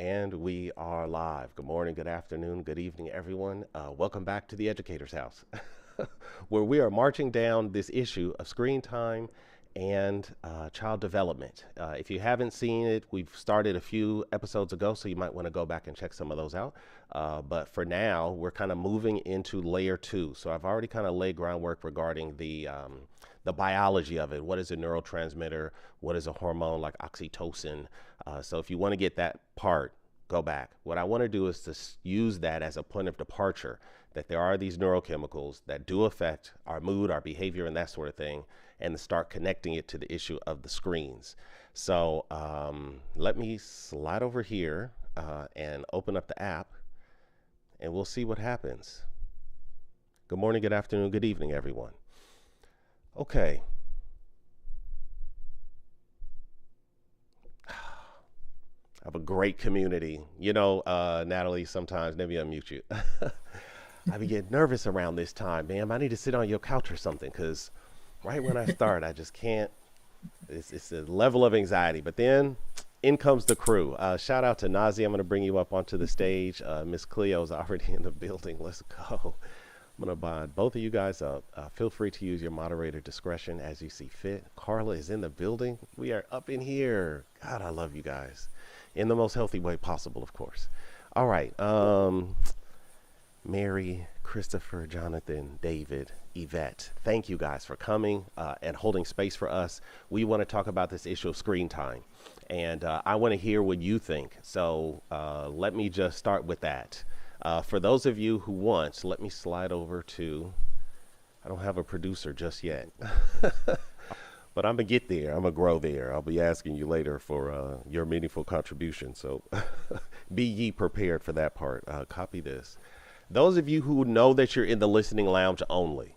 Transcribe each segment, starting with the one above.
And we are live. Good morning, good afternoon, good evening, everyone. Welcome back to the Educator's House, where we are marching down this issue of screen time and child development. If you haven't seen it, we've started a few episodes ago, so you might want to go back and check some of those out. But for now, we're kind of moving into layer two. So I've already kind of laid groundwork regarding the biology of it. What is a neurotransmitter? What is a hormone like oxytocin? So if you want to get that part, go back. What I want to do is to use that as a point of departure, that there are these neurochemicals that do affect our mood, our behavior, and that sort of thing, and to start connecting it to the issue of the screens. So let me slide over here and open up the app, and we'll see what happens. Good morning, good afternoon, good evening, everyone. Okay. I have a great community. You know, Natalie, sometimes, maybe I'll mute you. I be getting nervous around this time, ma'am. I need to sit on your couch or something, because right when I start, I just can't. It's a level of anxiety. But then in comes the crew. Shout out to Nazi. I'm going to bring you up onto the stage. Miss Cleo's already in the building. Let's go. I'm going to bind both of you guys up. Feel free to use your moderator discretion as you see fit. Carla is in the building. We are up in here. God, I love you guys. In the most healthy way possible, of course. All right. Mary, Christopher, Jonathan, David, Yvette, thank you guys for coming and holding space for us. We want to talk about this issue of screen time. And I want to hear what you think. So let me just start with that. For those of you who want, let me slide over to, I don't have a producer just yet. But I'm going to get there. I'm going to grow there. I'll be asking you later for your meaningful contribution. So be ye prepared for that part. Copy this. Those of you who know that you're in the listening lounge only,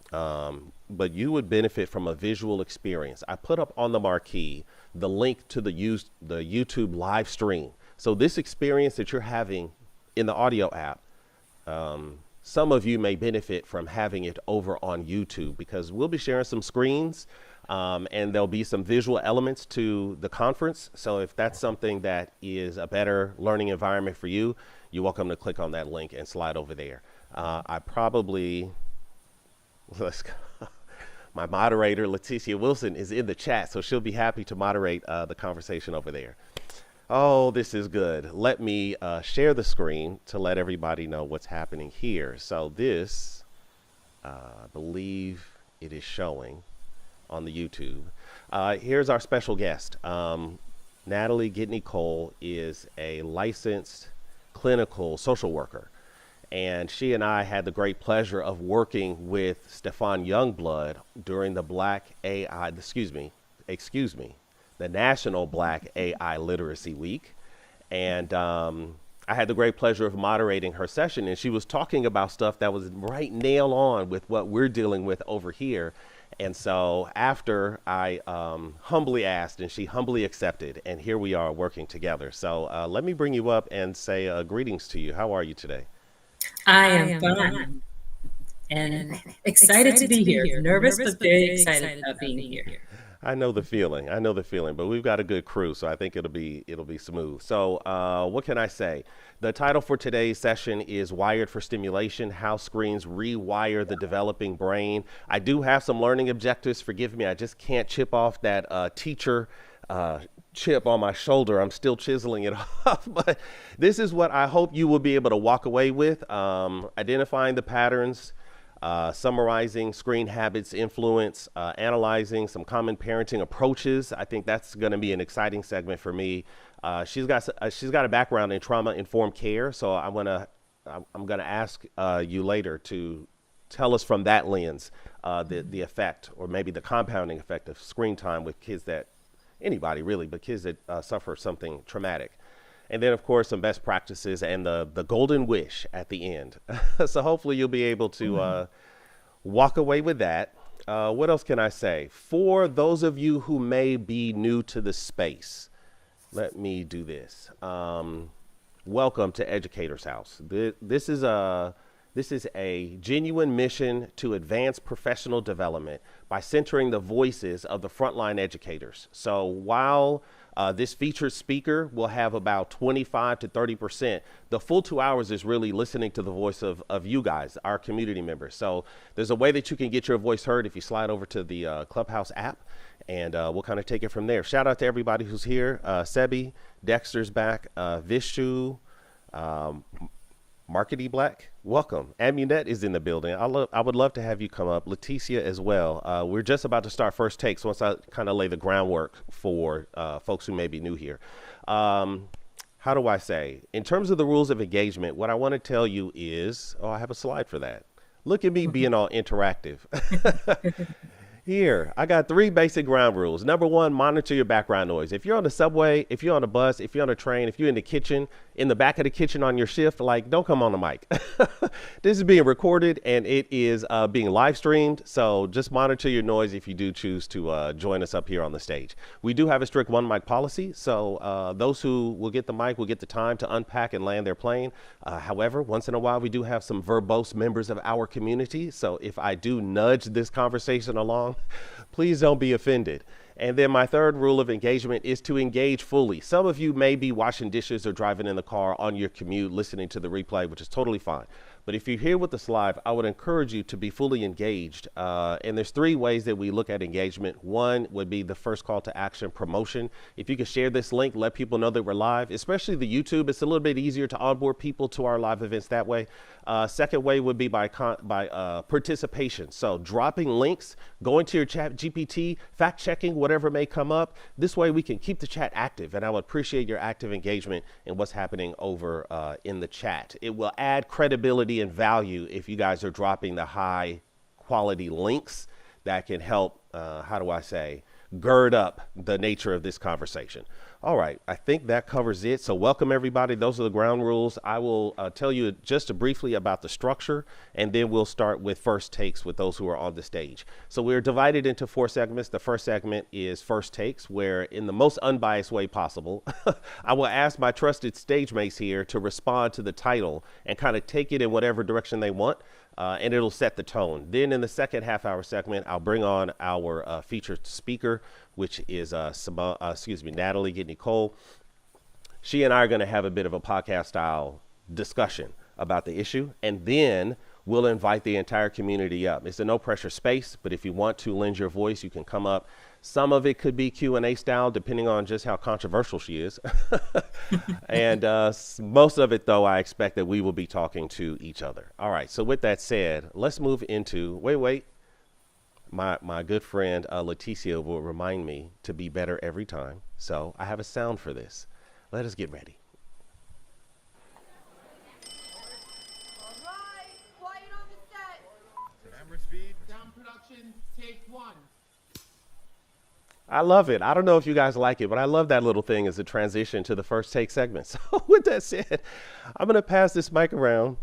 but you would benefit from a visual experience. I put up on the marquee the link to the YouTube live stream. So this experience that you're having in the audio app, some of you may benefit from having it over on YouTube, because we'll be sharing some screens. And there'll be some visual elements to the conference. So if that's something that is a better learning environment for you, you're welcome to click on that link and slide over there. Let's go. My moderator, Leticia Wilson, is in the chat, so she'll be happy to moderate the conversation over there. Oh, this is good. Let me share the screen to let everybody know what's happening here. So this, I believe it is showing on the YouTube. Here's our special guest. Natalie Gidney-Cole is a licensed clinical social worker. And she and I had the great pleasure of working with Stefan Youngblood during the the National Black AI Literacy Week. And I had the great pleasure of moderating her session, and she was talking about stuff that was right nail on with what we're dealing with over here. And so after I humbly asked, and she humbly accepted, and here we are working together. So let me bring you up and say greetings to you. How are you today? I am fine and excited to be here. Nervous, but very excited about being here. I know the feeling. I know the feeling, but we've got a good crew, so I think it'll be smooth. So what can I say? The title for today's session is Wired for Stimulation: How Screens Rewire the Developing Brain. I do have some learning objectives. Forgive me, I just can't chip off that teacher chip on my shoulder. I'm still chiseling it off, but this is what I hope you will be able to walk away with. Identifying the patterns, summarizing screen habits, influence, analyzing some common parenting approaches. I think that's going to be an exciting segment for me. She's got a background in trauma-informed care, so I'm gonna ask you later to tell us from that lens the effect, or maybe the compounding effect, of screen time with kids that, anybody really, but kids that suffer something traumatic. And then, of course, some best practices and the golden wish at the end. So hopefully you'll be able to walk away with that. What else can I say? For those of you who may be new to the space, let me do this. Welcome to Educator's House. This is a genuine mission to advance professional development by centering the voices of the frontline educators. So while This featured speaker will have about 25 to 30%. The full 2 hours is really listening to the voice of you guys, our community members. So there's a way that you can get your voice heard if you slide over to the Clubhouse app, and we'll kind of take it from there. Shout out to everybody who's here. Sebi, Dexter's back, Vishu, um, Markety Black, welcome. Amunet is in the building. I would love to have you come up. Leticia as well. We're just about to start first takes once I kind of lay the groundwork for folks who may be new here. How do I say? In terms of the rules of engagement, what I want to tell you is, oh, I have a slide for that. Look at me being all interactive. Here, I got 3 basic ground rules. Number 1, monitor your background noise. If you're on the subway, if you're on a bus, if you're on a train, if you're in the kitchen, in the back of the kitchen on your shift, like, don't come on the mic. This is being recorded and it is being live streamed. So just monitor your noise if you do choose to join us up here on the stage. We do have a strict 1 mic policy. So those who will get the mic will get the time to unpack and land their plane. However, once in a while, we do have some verbose members of our community. So if I do nudge this conversation along, please don't be offended. And then my 3rd rule of engagement is to engage fully. Some of you may be washing dishes or driving in the car on your commute, listening to the replay, which is totally fine. But if you're here with us live, I would encourage you to be fully engaged. And there's 3 ways that we look at engagement. 1 would be the first call to action, promotion. If you could share this link, let people know that we're live, especially the YouTube. It's a little bit easier to onboard people to our live events that way. 2nd way would be by participation. So dropping links, going to your chat GPT, fact checking whatever may come up. This way we can keep the chat active. And I would appreciate your active engagement in what's happening over in the chat. It will add credibility and value if you guys are dropping the high quality links that can help, how do I say, gird up the nature of this conversation. All right, I think that covers it. So welcome everybody. Those are the ground rules. I will tell you just briefly about the structure, and then we'll start with first takes with those who are on the stage. So we're divided into 4 segments. The first segment is first takes, where in the most unbiased way possible, I will ask my trusted stage mates here to respond to the title and kind of take it in whatever direction they want. And it'll set the tone. Then in the second half-hour segment, I'll bring on our featured speaker, which is Natalie Gidney-Cole. She and I are going to have a bit of a podcast-style discussion about the issue, and then we'll invite the entire community up. It's a no-pressure space, but if you want to lend your voice, you can come up. Some of it could be Q&A style, depending on just how controversial she is. And most of it, though, I expect that we will be talking to each other. All right. So with that said, let's move into, wait. My good friend Leticia will remind me to be better every time. So I have a sound for this. Let us get ready. All right. Quiet on the set. Camera speed. Sound production. Take 1. I love it. I don't know if you guys like it, but I love that little thing as a transition to the first take segment. So with that said, I'm going to pass this mic around.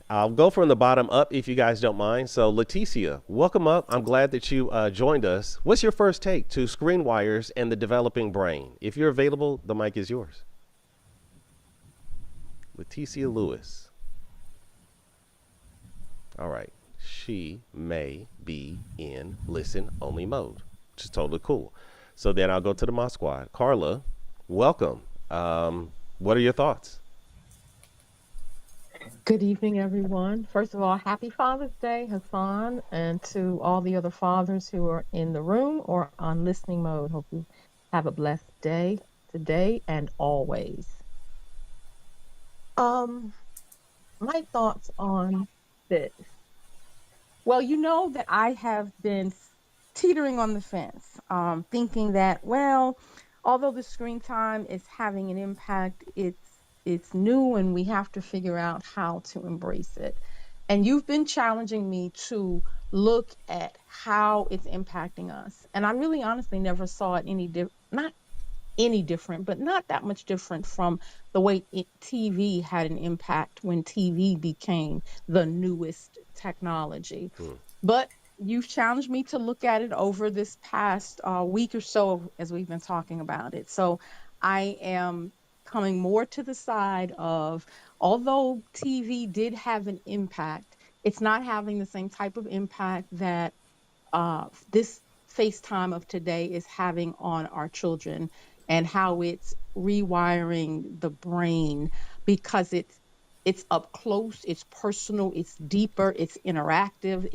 I'll go from the bottom up if you guys don't mind. So Leticia, welcome up. I'm glad that you joined us. What's your first take to screen wires and the developing brain? If you're available, the mic is yours. Leticia Lewis. All right. She may be in listen only mode, which is totally cool. So then I'll go to the Mod Squad. Carla, welcome. What are your thoughts? Good evening, everyone. First of all, happy Father's Day, Hassan, and to all the other fathers who are in the room or on listening mode. Hope you have a blessed day today and always. My thoughts on this. Well, you know that I have been teetering on the fence, thinking that, well, although the screen time is having an impact, it's new and we have to figure out how to embrace it. And you've been challenging me to look at how it's impacting us. And I really honestly never saw it not any different, but not that much different from the way TV had an impact when TV became the newest technology. But you've challenged me to look at it over this past week or so as we've been talking about it. So I am coming more to the side of, although TV did have an impact, it's not having the same type of impact that this FaceTime of today is having on our children, and how it's rewiring the brain, because it's up close, it's personal, it's deeper, it's interactive,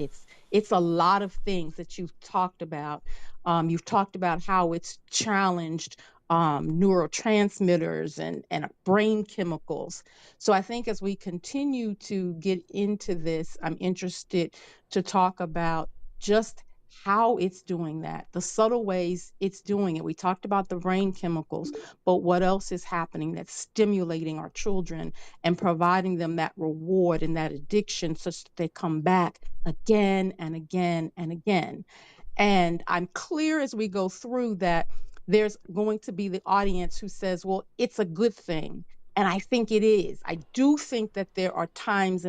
it's a lot of things that you've talked about. You've talked about how it's challenged neurotransmitters and brain chemicals. So I think as we continue to get into this, I'm interested to talk about just how it's doing that, the subtle ways it's doing it. We talked about the brain chemicals, but what else is happening that's stimulating our children and providing them that reward and that addiction, such that they come back again and again and again. And I'm clear as we go through that there's going to be the audience who says, well, it's a good thing. And I think it is. I do think that there are times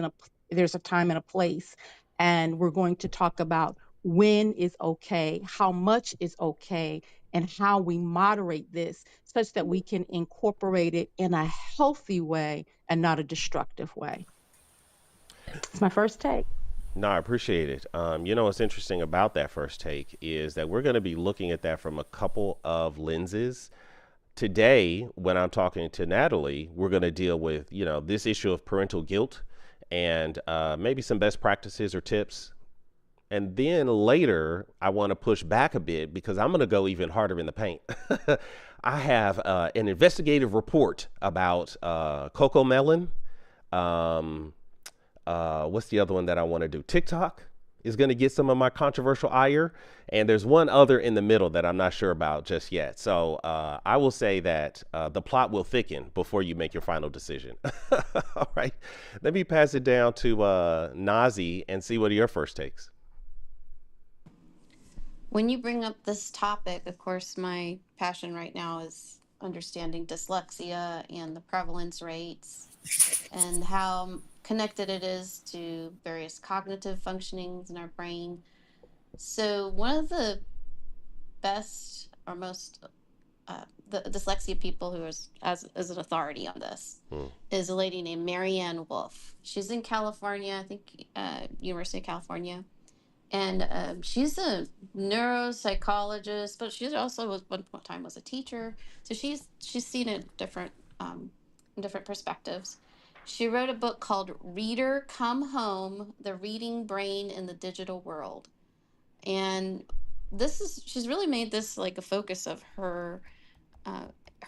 there's a time and a place. And we're going to talk about when is okay, how much is okay, and how we moderate this such that we can incorporate it in a healthy way and not a destructive way. It's my first take. No, I appreciate it. What's interesting about that first take is that we're going to be looking at that from a couple of lenses. Today, when I'm talking to Natalie, we're going to deal with, this issue of parental guilt and maybe some best practices or tips. And then later, I want to push back a bit because I'm going to go even harder in the paint. I have an investigative report about cocoa melon. What's the other one that I want to do? TikTok is going to get some of my controversial ire. And there's one other in the middle that I'm not sure about just yet. So I will say that the plot will thicken before you make your final decision. All right. Let me pass it down to Nazi and see what are your first takes. When you bring up this topic, of course, my passion right now is understanding dyslexia and the prevalence rates and how connected it is to various cognitive functionings in our brain. So one of the best or most the dyslexia people who is as an authority on this is a lady named Marianne Wolf. She's in California, I think University of California. And she's a neuropsychologist, but she also was one time was a teacher. So she's seen it different different perspectives. She wrote a book called Reader Come Home: The Reading Brain in the Digital World. And she's really made this like a focus of her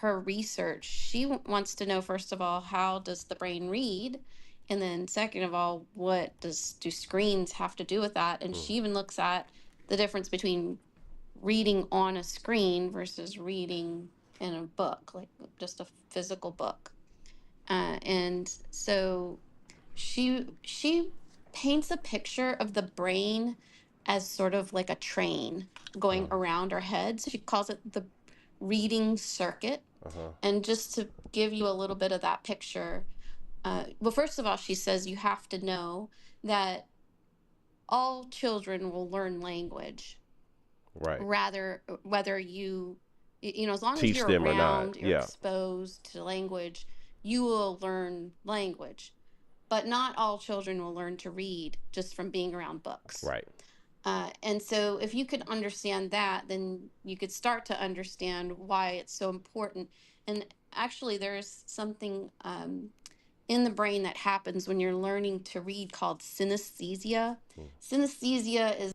research. She wants to know, first of all, how does the brain read? And then second of all, what do screens have to do with that? And she even looks at the difference between reading on a screen versus reading in a book, like just a physical book. And so she paints a picture of the brain as sort of like a train going around our heads. She calls it the reading circuit. And just to give you a little bit of that picture, well, first of all, she says you have to know that all children will learn language, right? Rather, whether as long teach as you're them around, or not, you're exposed to language, you will learn language. But not all children will learn to read just from being around books. Right. And so if you could understand that, then you could start to understand why it's so important. And actually, there's something in the brain that happens when you're learning to read called synesthesia. Synesthesia is...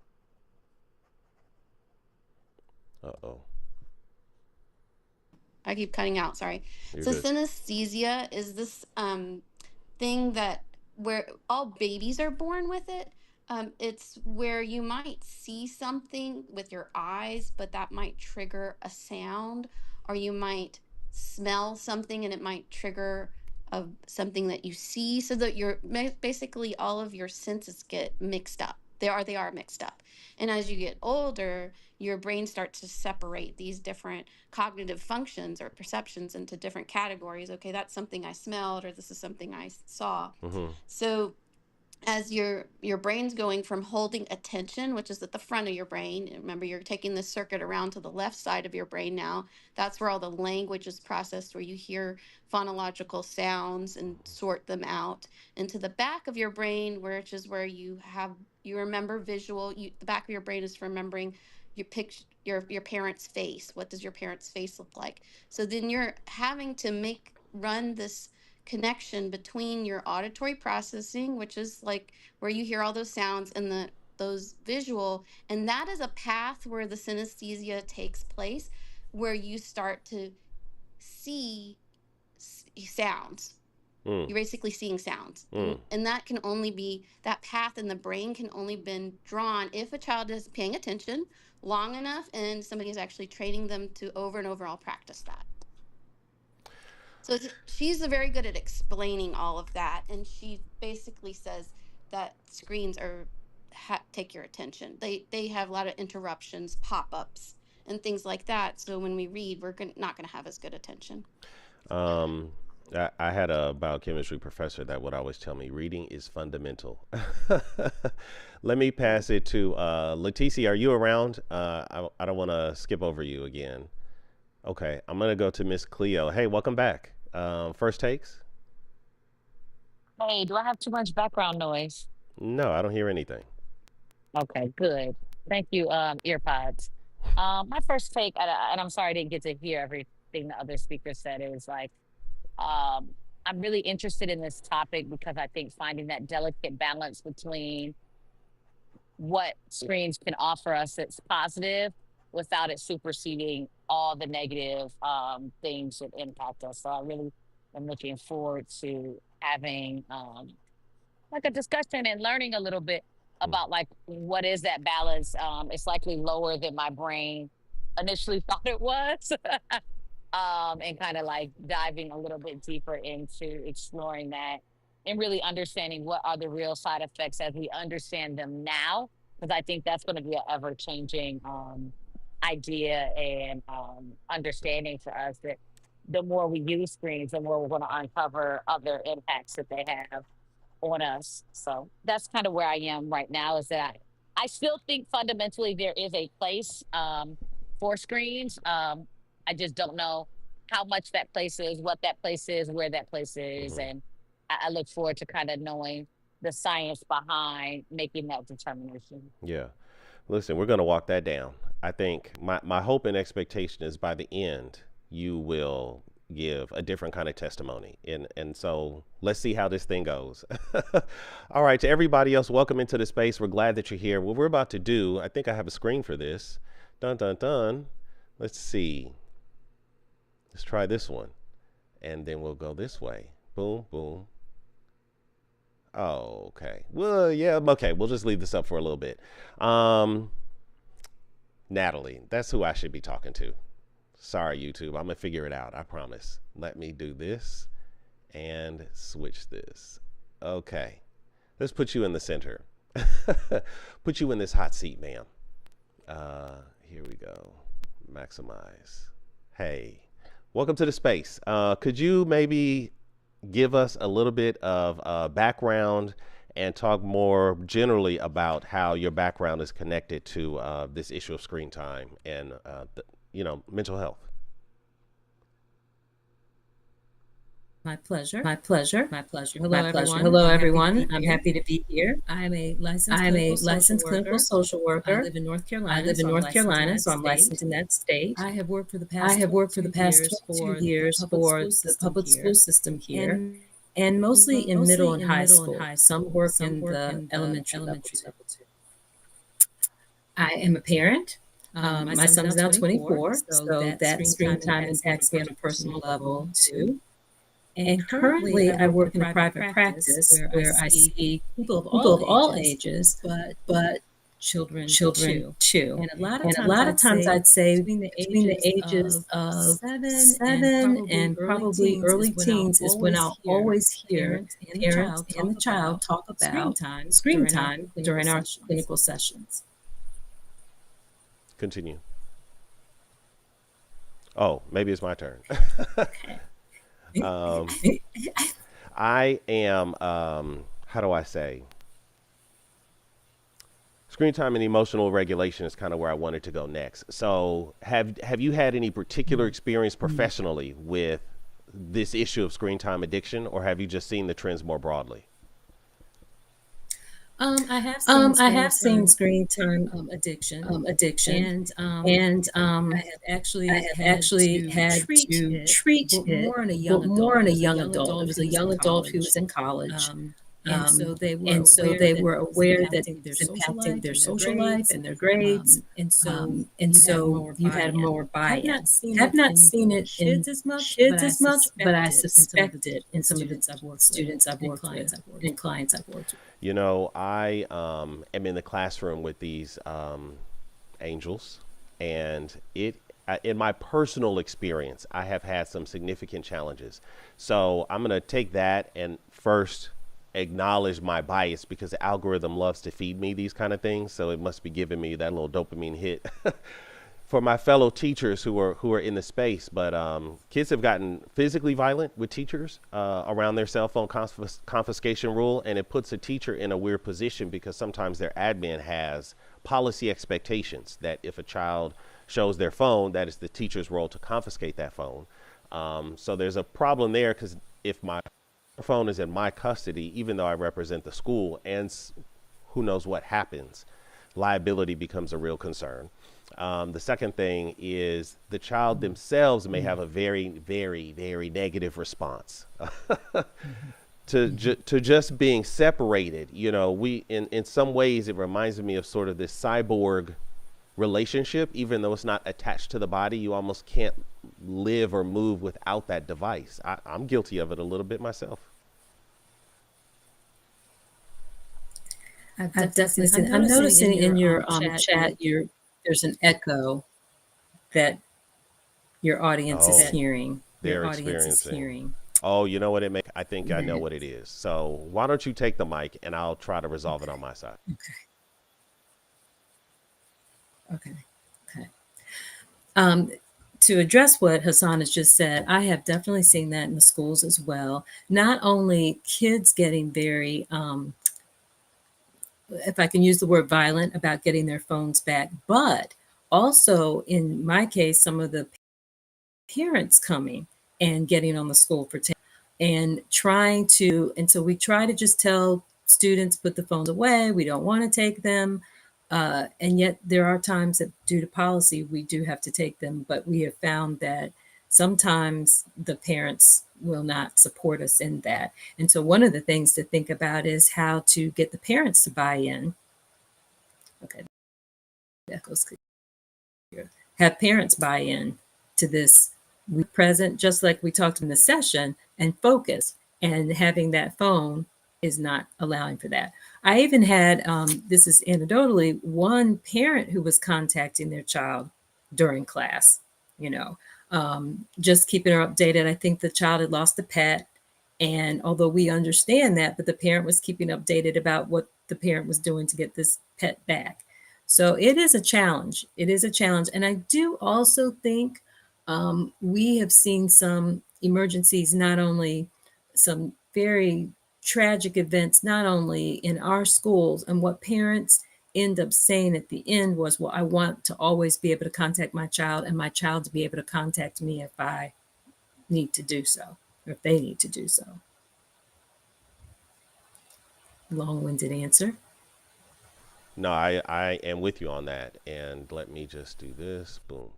I keep cutting out, sorry. You're so good. Synesthesia is this thing that where all babies are born with it. It's where you might see something with your eyes, but that might trigger a sound, or you might smell something and it might trigger something that you see, so that you're basically all of your senses get mixed up. They are mixed up. And as you get older, your brain starts to separate these different cognitive functions or perceptions into different categories. Okay, that's something I smelled, or this is something I saw. So as your brain's going from holding attention, which is at the front of your brain, remember you're taking this circuit around to the left side of your brain now. That's where all the language is processed, where you hear phonological sounds and sort them out. Into the back of your brain, which is where you remember visual. The back of your brain is for remembering your picture, your parent's face. What does your parent's face look like? So then you're having to run this connection between your auditory processing, which is like where you hear all those sounds, and those visual, and that is a path where the synesthesia takes place, where you start to see sounds. You're basically seeing sounds. And that can only be, that path in the brain can only been drawn if a child is paying attention long enough and somebody is actually training them to over and over all practice that. So she's very good at explaining all of that, and she basically says that screens take your attention. They have a lot of interruptions, pop-ups, and things like that. So when we read, we're not going to have as good attention. I had a biochemistry professor that would always tell me reading is fundamental. Let me pass it to Leticia. Are you around? I don't want to skip over you again. Okay, I'm going to go to Miss Cleo. Hey, welcome back. First takes? Hey, do I have too much background noise? No, I don't hear anything. Okay, good. Thank you, earpods. My first take, and I'm sorry I didn't get to hear everything the other speaker said, is like, I'm really interested in this topic because I think finding that delicate balance between what screens can offer us that's positive without it superseding all the negative things that impact us. So I really am looking forward to having like a discussion and learning a little bit about like what is that balance. It's likely lower than my brain initially thought it was. And kind of like diving a little bit deeper into exploring that and really understanding what are the real side effects as we understand them now, because I think that's going to be an ever-changing idea and understanding for us, that the more we use screens, the more we're going to uncover other impacts that they have on us. So that's kind of where I am right now, is that I still think fundamentally there is a place for screens. I just don't know how much that place is, what that place is, where that place is. And I look forward to kind of knowing the science behind making that determination. Yeah. Listen, we're going to walk that down. I think my hope and expectation is by the end, you will give a different kind of testimony. And so let's see how this thing goes. All right. To everybody else, welcome into the space. We're glad that you're here. What we're about to do, I think I have a screen for this. Dun, dun, dun. Let's see. Let's try this one. And then we'll go this way. Boom, boom. Oh, okay. Well, yeah, okay. We'll just leave this up for a little bit. Natalie, that's who I should be talking to. Sorry, YouTube. I'm going to figure it out. I promise. Let me do this and switch this. Okay. Let's put you in the center. Put you in this hot seat, ma'am. Here we go. Maximize. Hey, welcome to the space. Could you maybe give us a little bit of background and talk more generally about how your background is connected to this issue of screen time and mental health? My pleasure. My pleasure. My pleasure. Hello, everyone. Hello, everyone. I'm happy to be here. I'm a licensed clinical social worker. I live in North Carolina. So I'm licensed in that state. I have worked for the past 2 years for the public school system here, and mostly in middle and high school. Some work in the elementary level too. I am a parent. My son is now 24, so that screen time impacts me on a personal level too. And currently, I work in a private practice where I see people of all ages, but children too. And a lot of times I'd say between the ages of 7 and probably early teens is when I'll always hear parents and the child talk about screen time during our clinical sessions. Continue. Oh, maybe it's my turn. Okay. I am, how do I say? Screen time and emotional regulation is kind of where I wanted to go next. So have you had any particular experience professionally with this issue of screen time addiction, or have you just seen the trends more broadly? I have seen screen time addiction, and I have had actually to had treat to it, treat but it, more in a but young more adult. in It a was a young young adult. It adult was who a was in young adult who was college. in college. And so they were And so aware they that were it was aware that impacting it their was social impacting life their and their social life grades. and their grades. And so And you had so more you had buy-in. more Have not buy-in. seen Have it not in seen it in kids as much, but kids I as much, but I suspect it in some of the suspect it in some of the students I've worked with students I've and worked with clients I've worked and with. clients I've worked with. You know, I am in the classroom with these angels, and in my personal experience, I have had some significant challenges. So I'm going to take that and first acknowledge my bias because the algorithm loves to feed me these kind of things. So it must be giving me that little dopamine hit for my fellow teachers who are in the space. But kids have gotten physically violent with teachers around their cell phone confiscation rule, and it puts a teacher in a weird position because sometimes their admin has policy expectations that if a child shows their phone, that is the teacher's role to confiscate that phone. So there's a problem there because if my phone is in my custody, even though I represent the school, and who knows what happens, liability becomes a real concern. The second thing is the child themselves may have a very, very, very negative response to just being separated. You know, we in some ways it reminds me of sort of this cyborg relationship, even though it's not attached to the body. You almost can't live or move without that device. I'm guilty of it a little bit myself. I've definitely seen. I'm noticing in your chat, there's an echo that your audience is Oh, hearing. Your they're audience is experiencing. hearing. Oh, you know what it may? I think I know what it is. So why don't you take the mic and I'll try to resolve it on my side. Okay. Okay. Um, to address what Hassan has just said, I have definitely seen that in the schools as well. Not only kids getting very, if I can use the word violent about getting their phones back, but also in my case, some of the parents coming and getting on the school for and trying to, and so we try to just tell students put the phones away, we don't want to take them, and yet there are times that due to policy we do have to take them, but we have found that sometimes the parents will not support us in that. And so one of the things to think about is how to get the parents to buy in. Okay, that goes clear. Have parents buy in to this, we present just like we talked in the session, and focus, and having that phone is not allowing for that. I even had this is anecdotally one parent who was contacting their child during class, you know, just keeping her updated. I think the child had lost a pet, and although we understand that, but the parent was keeping updated about what the parent was doing to get this pet back. So it is a challenge. It is a challenge. And I do also think we have seen some emergencies, not only some very tragic events, not only in our schools, and what parents end up saying at the end was, well, I want to always be able to contact my child and my child to be able to contact me if I need to do so, or if they need to do so. Long-winded answer. No, I am with you on that. And let me just do this. Boom.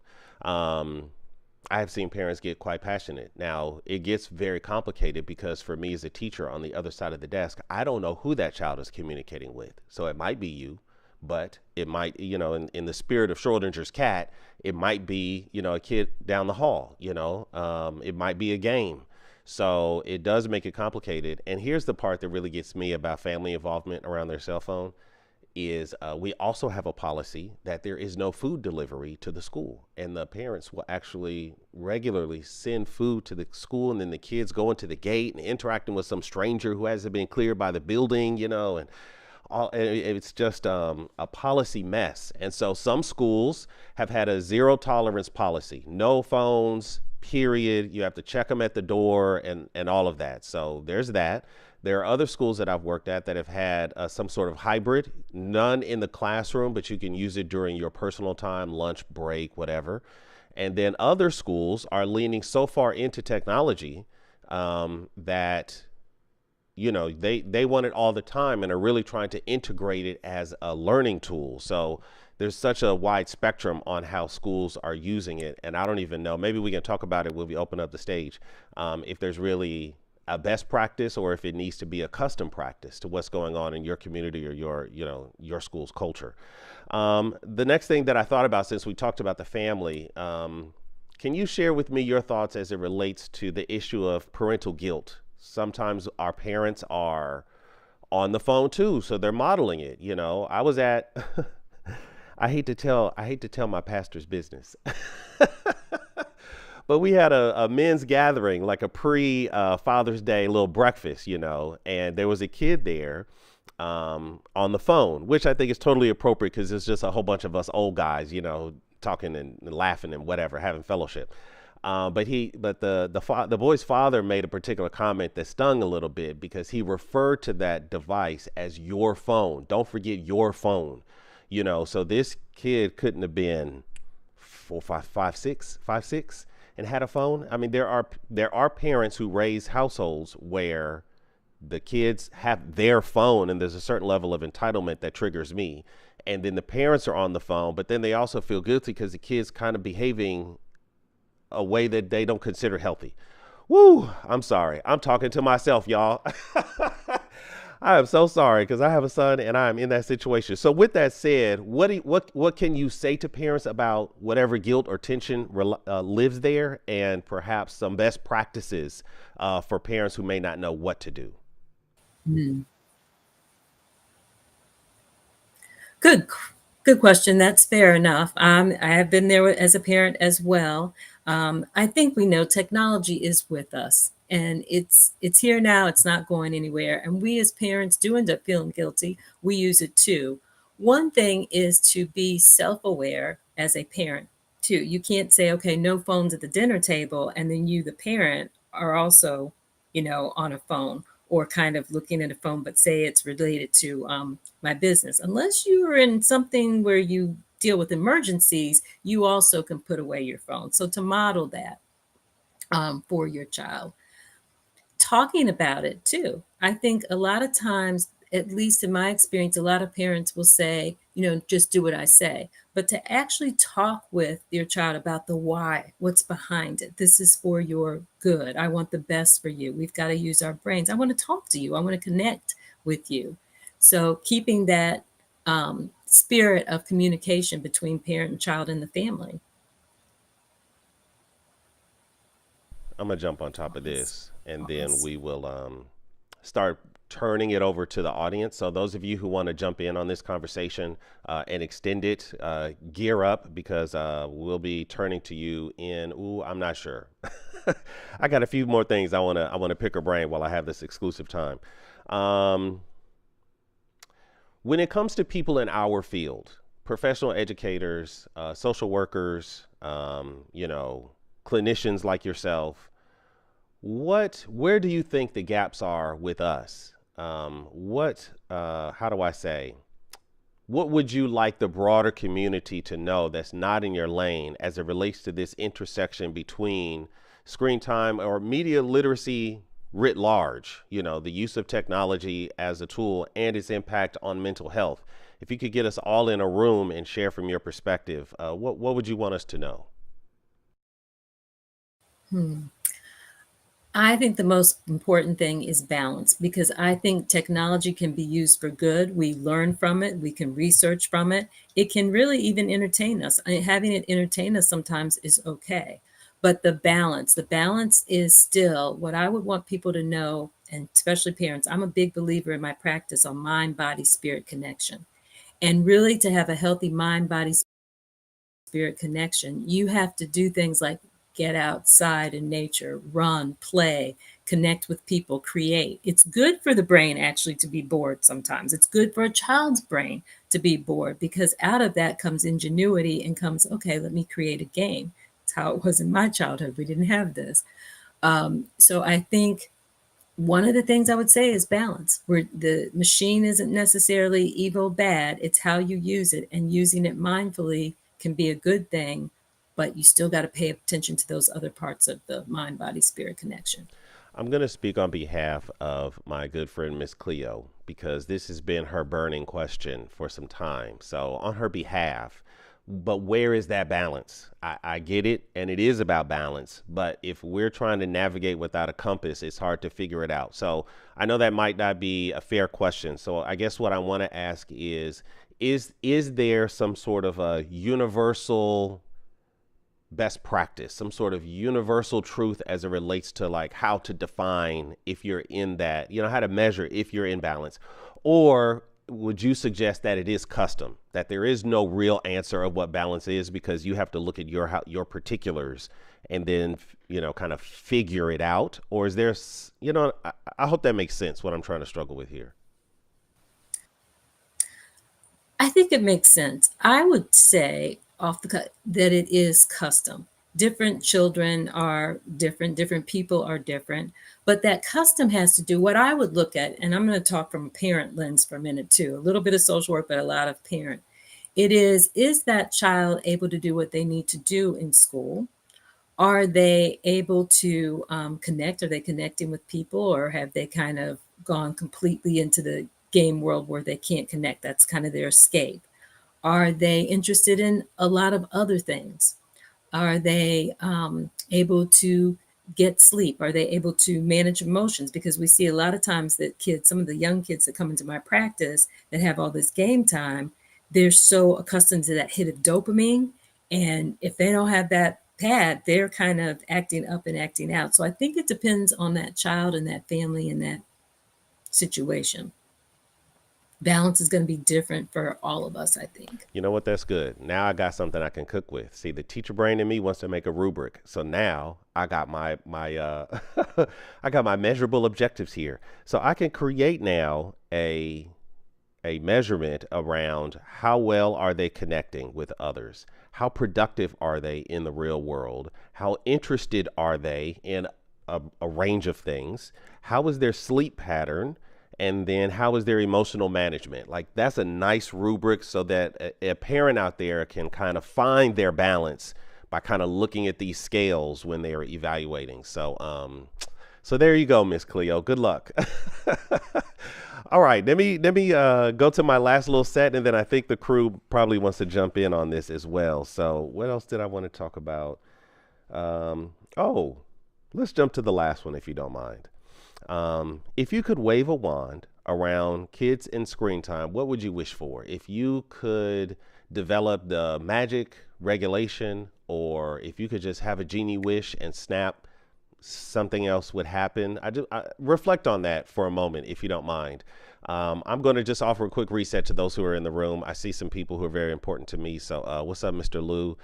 I have seen parents get quite passionate. Now, it gets very complicated because for me as a teacher on the other side of the desk, I don't know who that child is communicating with. So it might be you, but it might, you know, in the spirit of Schrodinger's cat, it might be, you know, a kid down the hall, you know, it might be a game. So it does make it complicated. And here's the part that really gets me about family involvement around their cell phone is we also have a policy that there is no food delivery to the school, and the parents will actually regularly send food to the school, and then the kids going to the gate and interacting with some stranger who hasn't been cleared by the building, you know, and all it's just a policy mess. And so some schools have had a zero tolerance policy, no phones, period. You have to check them at the door and all of that. So there's that. There are other schools that I've worked at that have had some sort of hybrid, none in the classroom, but you can use it during your personal time, lunch break, whatever. And then other schools are leaning so far into technology that they want it all the time and are really trying to integrate it as a learning tool. So there's such a wide spectrum on how schools are using it. And I don't even know, maybe we can talk about it when we open up the stage, if there's really a best practice or if it needs to be a custom practice to what's going on in your community or your school's culture. The next thing that I thought about, since we talked about the family, can you share with me your thoughts as it relates to the issue of parental guilt? Sometimes our parents are on the phone too, so they're modeling it. I was at I hate to tell my pastor's business. But we had a men's gathering, like a pre Father's Day little breakfast, and there was a kid there on the phone, which I think is totally appropriate because it's just a whole bunch of us old guys, talking and laughing and whatever, having fellowship. But the boy's father made a particular comment that stung a little bit because he referred to that device as your phone. Don't forget your phone, So this kid couldn't have been 4, 5, 6, and had a phone. I mean, there are parents who raise households where the kids have their phone, and there's a certain level of entitlement that triggers me. And then the parents are on the phone, but then they also feel guilty because the kid's kind of behaving a way that they don't consider healthy. Woo! I'm sorry. I'm talking to myself, y'all. I am so sorry because I have a son and I'm in that situation. So with that said, what can you say to parents about whatever guilt or tension lives there, and perhaps some best practices for parents who may not know what to do? Hmm. Good question. That's fair enough. I have been there as a parent as well. I think we know technology is with us, and it's here now. It's not going anywhere. And we as parents do end up feeling guilty. We use it too. One thing is to be self-aware as a parent too. You can't say, okay, no phones at the dinner table, and then you, the parent, are also, on a phone or kind of looking at a phone, but say it's related to my business. Unless you are in something where you deal with emergencies, you also can put away your phone. So to model that for your child, talking about it too. I think a lot of times, at least in my experience, a lot of parents will say, just do what I say. But to actually talk with your child about the why, what's behind it. This is for your good. I want the best for you. We've got to use our brains. I want to talk to you. I want to connect with you. So keeping that spirit of communication between parent and child and the family. I'm gonna jump on top of this, and then we will start turning it over to the audience. So those of you who want to jump in on this conversation and extend it, gear up because we'll be turning to you in. Ooh, I'm not sure. I got a few more things I wanna pick her brain while I have this exclusive time. When it comes to people in our field, professional educators, social workers, clinicians like yourself, where do you think the gaps are with us? How do I say, what would you like the broader community to know that's not in your lane as it relates to this intersection between screen time or media literacy writ large, the use of technology as a tool and its impact on mental health? If you could get us all in a room and share from your perspective, what would you want us to know? I think the most important thing is balance, because I think technology can be used for good. We learn from it. We can research from it. It can really even entertain us. Having it entertain us sometimes is okay. But the balance is still what I would want people to know, and especially parents. I'm a big believer in my practice on mind, body, spirit connection. And really, to have a healthy mind, body, spirit connection, you have to do things like get outside in nature, run, play, connect with people, create. It's good for the brain actually to be bored sometimes. It's good for a child's brain to be bored, because out of that comes ingenuity and comes, okay, let me create a game. It's how it was in my childhood. We didn't have this. So I think one of the things I would say is balance, where the machine isn't necessarily evil, bad. It's how you use it, and using it mindfully can be a good thing, but you still got to pay attention to those other parts of the mind, body, spirit connection. I'm going to speak on behalf of my good friend, Miss Cleo, because this has been her burning question for some time. So on her behalf, but where is that balance? I get it, and it is about balance. But if we're trying to navigate without a compass, it's hard to figure it out. So I know that might not be a fair question. So I guess what I want to ask is there some sort of a universal best practice, some sort of universal truth as it relates to like how to define if you're in that, how to measure if you're in balance? Or would you suggest that it is custom, that there is no real answer of what balance is, because you have to look at your particulars and then, kind of figure it out? Or is there, I hope that makes sense what I'm trying to struggle with here. I think it makes sense. I would say off the cut that it is custom. Different children are different people are different, but that custom has to do what I would look at, and I'm going to talk from a parent lens for a minute too, a little bit of social work, but a lot of parent. It is that child able to do what they need to do in school? Are they able to connect? Are they connecting with people, or have they kind of gone completely into the game world where they can't connect? That's kind of their escape. Are they interested in a lot of other things? Are they able to get sleep? Are they able to manage emotions? Because we see a lot of times that some of the young kids that come into my practice that have all this game time, they're so accustomed to that hit of dopamine. And if they don't have that pad, they're kind of acting up and acting out. So I think it depends on that child and that family and that situation. Balance is going to be different for all of us, I think. You know what? That's good. Now I got something I can cook with. See, the teacher brain in me wants to make a rubric. So now I got my I got my measurable objectives here. So I can create now a measurement around how well are they connecting with others? How productive are they in the real world? How interested are they in a range of things? How is their sleep pattern? And then how is their emotional management? Like, that's a nice rubric so that a parent out there can kind of find their balance by kind of looking at these scales when they are evaluating. So, so there you go, Miss Cleo. Good luck. All right, let me go to my last little set, and then I think the crew probably wants to jump in on this as well. So what else did I want to talk about? Let's jump to the last one, if you don't mind. If you could wave a wand around kids and screen time, what would you wish for? If you could develop the magic regulation, or if you could just have a genie wish and snap, something else would happen. I reflect on that for a moment, if you don't mind. I'm going to just offer a quick reset to those who are in the room. I see some people who are very important to me. So what's up, Mr. Lou?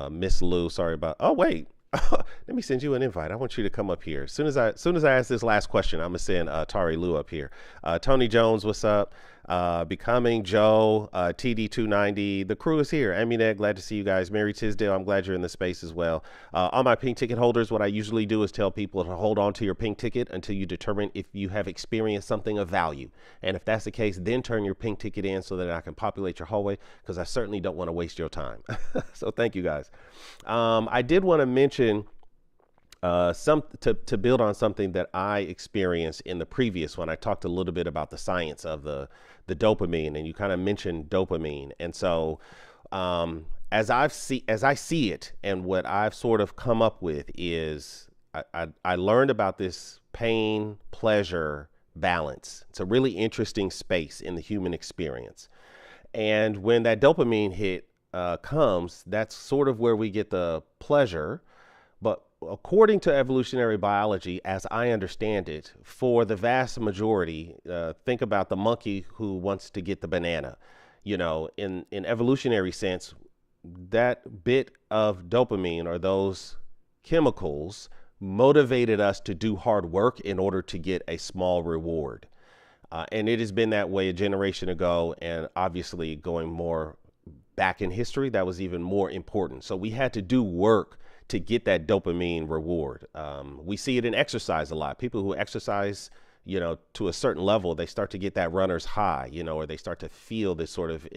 Miss Lou, sorry about, oh, wait. Let me send you an invite. I want you to come up here. As soon as I ask this last question, I'm gonna send Tari Lou up here. Tony Jones, what's up? Becoming Joe, TD290. The crew is here. Aminette, glad to see you guys. Mary Tisdale, I'm glad you're in the space as well. All my pink ticket holders, what I usually do is tell people to hold on to your pink ticket until you determine if you have experienced something of value. And if that's the case, then turn your pink ticket in so that I can populate your hallway, because I certainly don't want to waste your time. So thank you guys. I did want to mention to build on something that I experienced in the previous one. I talked a little bit about the science of the dopamine, and you kind of mentioned dopamine. And so as I see it, and what I've sort of come up with is I learned about this pain pleasure balance. It's a really interesting space in the human experience. And when that dopamine hit comes, that's sort of where we get the pleasure. But according to evolutionary biology, as I understand it, for the vast majority, think about the monkey who wants to get the banana. In evolutionary sense, that bit of dopamine, or those chemicals, motivated us to do hard work in order to get a small reward. And it has been that way a generation ago, and obviously going more back in history, that was even more important. So we had to do work to get that dopamine reward. We see it in exercise a lot. People who exercise, to a certain level, they start to get that runner's high, or they start to feel this sort of,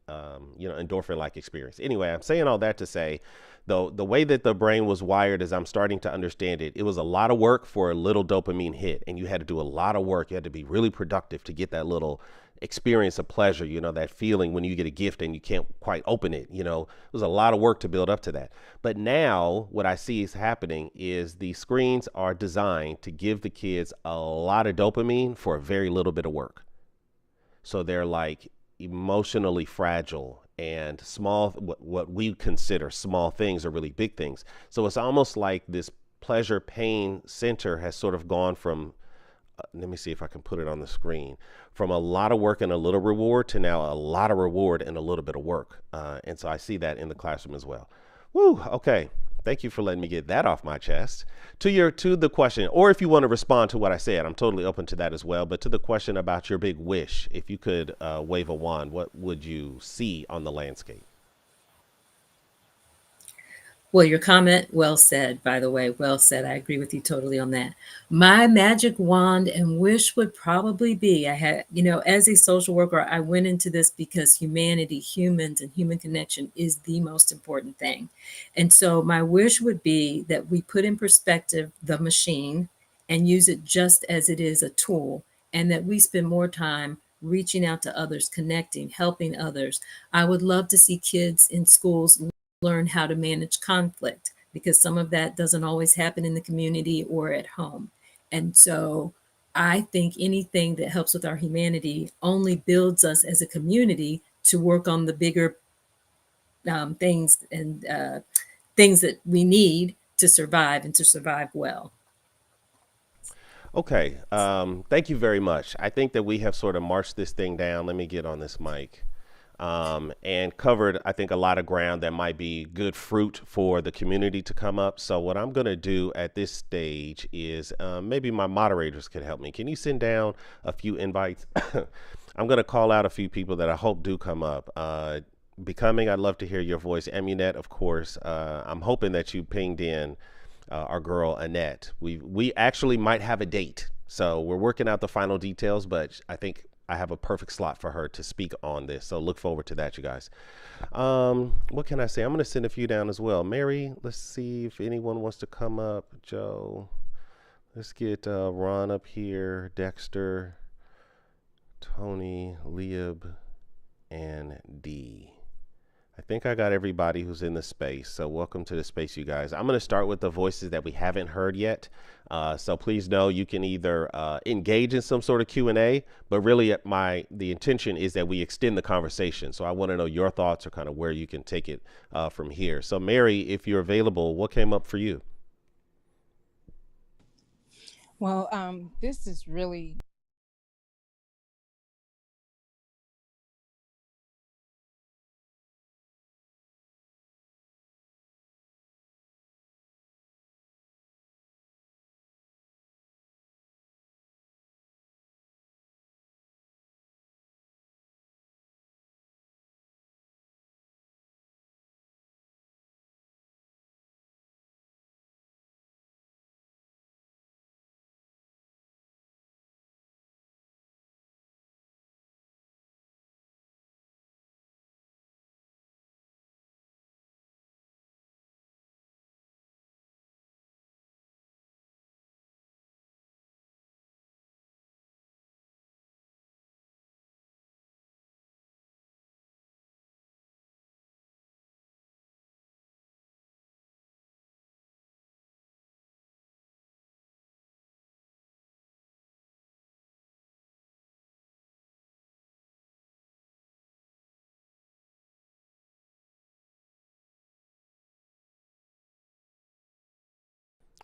endorphin-like experience. Anyway, I'm saying all that to say the way that the brain was wired, as I'm starting to understand it, it was a lot of work for a little dopamine hit, and you had to do a lot of work. You had to be really productive to get that little experience of pleasure, that feeling when you get a gift and you can't quite open it. It was a lot of work to build up to that. But now what I see is happening is the screens are designed to give the kids a lot of dopamine for a very little bit of work. So they're like emotionally fragile, and small, what we consider small things are really big things. So it's almost like this pleasure pain center has sort of gone from, let me see if I can put it on the screen, from a lot of work and a little reward to now a lot of reward and a little bit of work. And so I see that in the classroom as well. Woo, okay. Thank you for letting me get that off my chest. To the question, or if you want to respond to what I said, I'm totally open to that as well. But to the question about your big wish, if you could wave a wand, what would you see on the landscape? Well, your comment, well said, by the way, well said. I agree with you totally on that. My magic wand and wish would probably be, I had, as a social worker, I went into this because humanity, humans, and human connection is the most important thing. And so my wish would be that we put in perspective the machine and use it just as it is, a tool, and that we spend more time reaching out to others, connecting, helping others. I would love to see kids in schools learn how to manage conflict, because some of that doesn't always happen in the community or at home. And so I think anything that helps with our humanity only builds us as a community to work on the bigger things and things that we need to survive and to survive well. Okay. Thank you very much. I think that we have sort of marched this thing down. Let me get on this mic. And covered, I think, a lot of ground that might be good fruit for the community to come up. So what I'm going to do at this stage is maybe my moderators could help me. Can you send down a few invites? I'm going to call out a few people that I hope do come up. Becoming, I'd love to hear your voice. Amunet, of course. I'm hoping that you pinged in our girl Annette. We actually might have a date. So we're working out the final details, but I think I have a perfect slot for her to speak on this. So look forward to that, you guys. What can I say? I'm going to send a few down as well. Mary, let's see if anyone wants to come up. Joe, let's get Ron up here. Dexter, Tony, Leib, and D. I think I got everybody who's in the space. So welcome to the space, you guys. I'm going to start with the voices that we haven't heard yet. So please know you can either engage in some sort of Q&A, but really the intention is that we extend the conversation. So I want to know your thoughts or kind of where you can take it from here. So Mary, if you're available, what came up for you? Well, this is really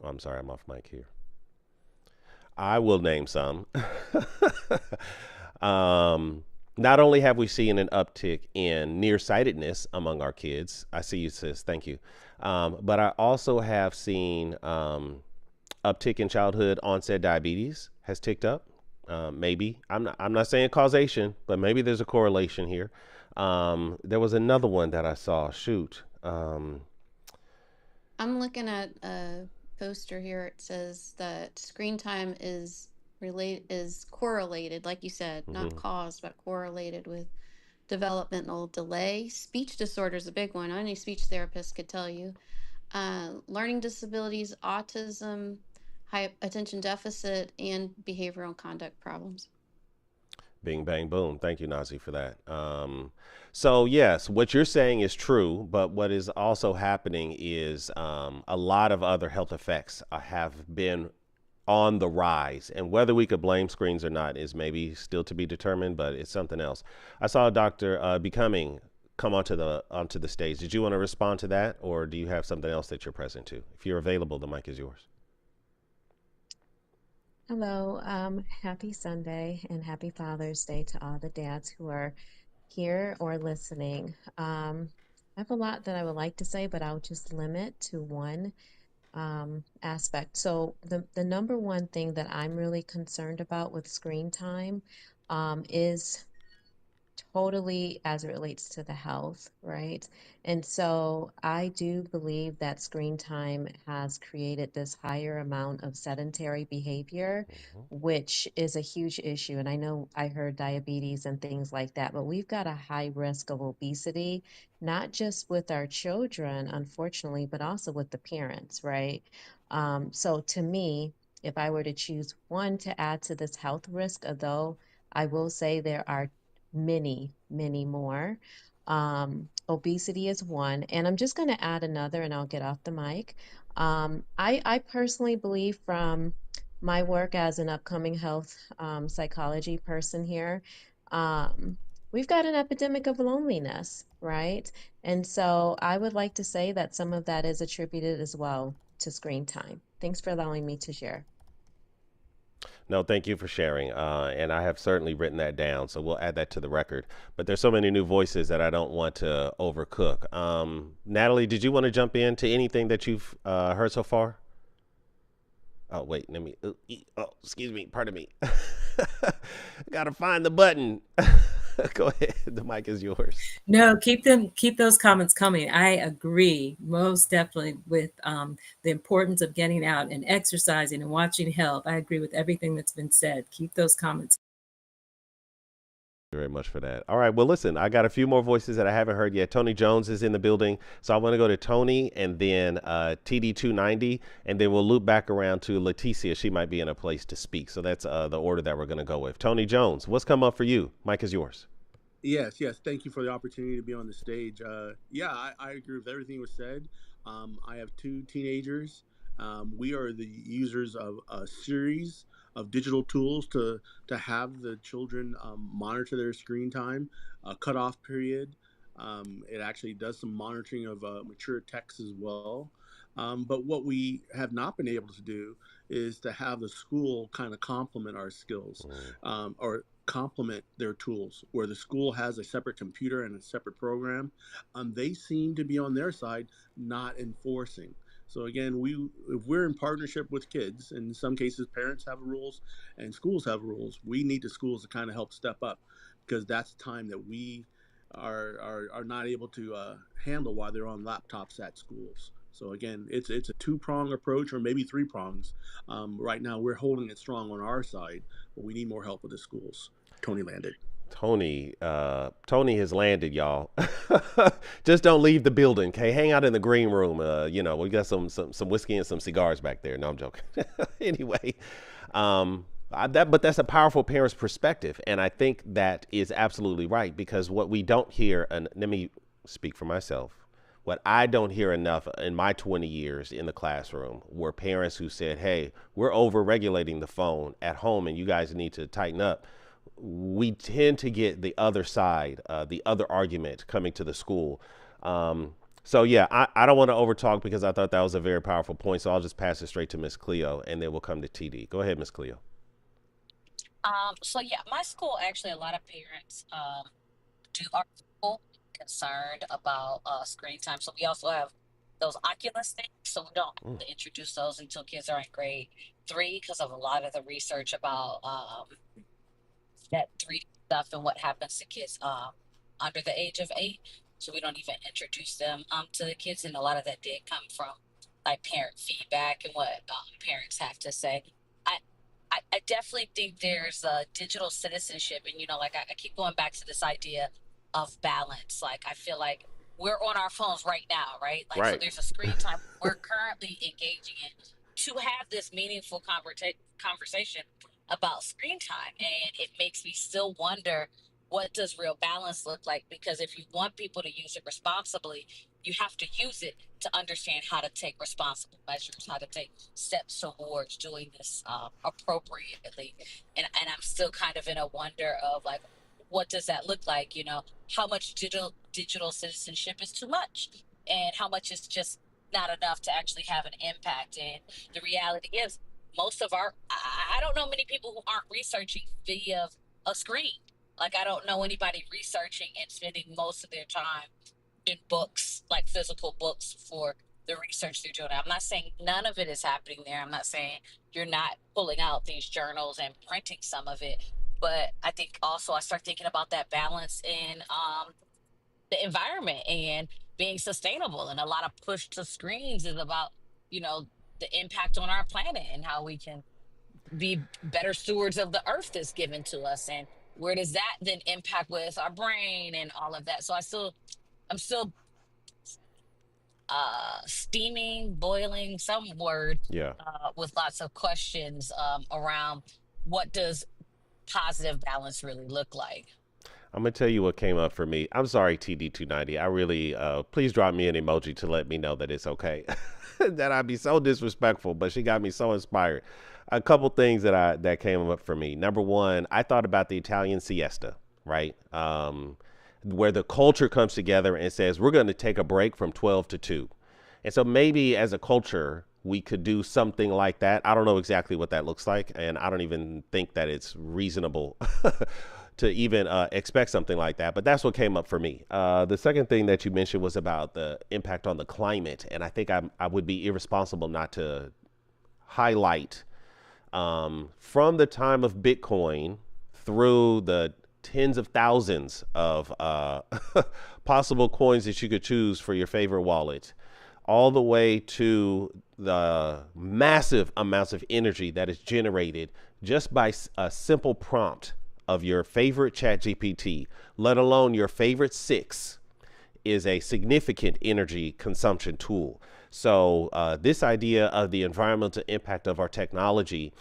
Oh, I'm sorry, I'm off mic here. I will name some. Not only have we seen an uptick in nearsightedness among our kids, I see you, sis, thank you. But I also have seen uptick in childhood onset diabetes has ticked up. Maybe I'm not saying causation, but maybe there's a correlation here. There was another one that I saw. Shoot. I'm looking at a poster here. It says that screen time is correlated, like you said, not caused, but correlated with developmental delay. Speech disorder is a big one. Any speech therapist could tell you. Learning disabilities, autism, high attention deficit, and behavioral and conduct problems. Bing, bang, boom. Thank you, Nazi, for that. So, yes, what you're saying is true, but what is also happening is a lot of other health effects have been on the rise. And whether we could blame screens or not is maybe still to be determined, but it's something else. I saw Dr. Becoming come onto the stage. Did you want to respond to that, or do you have something else that you're present to? If you're available, the mic is yours. Hello, happy Sunday and happy Father's Day to all the dads who are here or listening. I have a lot that I would like to say, but I'll just limit to one aspect. So the number one thing that I'm really concerned about with screen time is totally as it relates to the health, right? And so I do believe that screen time has created this higher amount of sedentary behavior, which is a huge issue. And I know I heard diabetes and things like that, but we've got a high risk of obesity, not just with our children, unfortunately, but also with the parents, right? So to me, if I were to choose one to add to this health risk, although I will say there are many, many more. Obesity is one. And I'm just going to add another and I'll get off the mic. I personally believe from my work as an upcoming health psychology person here, we've got an epidemic of loneliness, right? And so I would like to say that some of that is attributed as well to screen time. Thanks for allowing me to share. No, thank you for sharing. And I have certainly written that down, so we'll add that to the record. But there's so many new voices that I don't want to overcook. Natalie, did you want to jump into anything that you've heard so far? Oh, wait, let me. Oh, excuse me. Pardon me. Gotta find the button. Go ahead. The mic is yours. No, keep those comments coming. I agree most definitely with the importance of getting out and exercising and watching health. I agree with everything that's been said. Keep those comments. Thank you very much for that. All right. Well, listen, I got a few more voices that I haven't heard yet. Tony Jones is in the building. So I want to go to Tony and then TD290, and then we'll loop back around to Leticia. She might be in a place to speak. So that's the order that we're going to go with. Tony Jones, what's come up for you? Mic is yours. Yes. Thank you for the opportunity to be on the stage. I agree with everything was said. I have two teenagers. We are the users of a series of digital tools to have the children monitor their screen time, a cutoff period. It actually does some monitoring of mature texts as well. But what we have not been able to do is to have the school kind of complement our skills, or complement their tools, where the school has a separate computer and a separate program. They seem to be on their side not enforcing. So again, if we're in partnership with kids, in some cases parents have rules and schools have rules, we need the schools to kind of help step up, because that's time that we are not able to handle while they're on laptops at schools. So again, it's a two-prong approach, or maybe three prongs. Right now, we're holding it strong on our side, but we need more help with the schools. Tony landed. Tony has landed, y'all. Just don't leave the building, okay? Hang out in the green room. We got some whiskey and some cigars back there. No, I'm joking. Anyway, but that's a powerful parent's perspective, and I think that is absolutely right, because what we don't hear, and let me speak for myself, what I don't hear enough in my 20 years in the classroom were parents who said, hey, we're over-regulating the phone at home and you guys need to tighten up. We tend to get the other side, the other argument coming to the school. So yeah, I don't want to overtalk, because I thought that was a very powerful point. So I'll just pass it straight to Miss Cleo, and then we'll come to TD. Go ahead, Miss Cleo. So yeah, my school, actually a lot of parents are concerned about screen time. So we also have those Oculus things. So we don't introduce those until kids are in grade 3, because of a lot of the research about that 3D stuff and what happens to kids under the age of 8. So we don't even introduce them to the kids, and a lot of that did come from like parent feedback and what parents have to say. I definitely think there's a digital citizenship, and like I keep going back to this idea of balance. Like I feel like we're on our phones right now, right? Like so Right. there's a screen time we're currently engaging in to have this meaningful conversation about screen time. And it makes me still wonder, what does real balance look like? Because if you want people to use it responsibly, you have to use it to understand how to take responsible measures, how to take steps towards doing this appropriately. And I'm still kind of in a wonder of like, what does that look like? You know, how much digital citizenship is too much, and how much is just not enough to actually have an impact. And the reality is, most of I don't know many people who aren't researching via a screen. Like I don't know anybody researching and spending most of their time in books, like physical books, for the research they're doing. I'm not saying none of it is happening there. I'm not saying you're not pulling out these journals and printing some of it. But I think also I start thinking about that balance in the environment and being sustainable. And a lot of push to screens is about, you know, the impact on our planet and how we can be better stewards of the earth that's given to us. And where does that then impact with our brain and all of that? So I'm still steaming, boiling, some word, Yeah. with lots of questions around what does positive balance really look like. I'm gonna tell you what came up for me. I'm sorry, TD290. I really, please drop me an emoji to let me know that it's okay. That I'd be so disrespectful, but she got me so inspired. A couple things that came up for me. Number one, I thought about the Italian siesta, right? Where the culture comes together and says we're going to take a break from 12 to 2. And so maybe as a culture, we could do something like that. I don't know exactly what that looks like, and I don't even think that it's reasonable to even expect something like that. But that's what came up for me. The second thing that you mentioned was about the impact on the climate. And I think I would be irresponsible not to highlight from the time of Bitcoin through the tens of thousands of possible coins that you could choose for your favorite wallet, all the way to the massive amounts of energy that is generated just by a simple prompt of your favorite chat GPT, let alone your favorite 6, is a significant energy consumption tool. So this idea of the environmental impact of our technology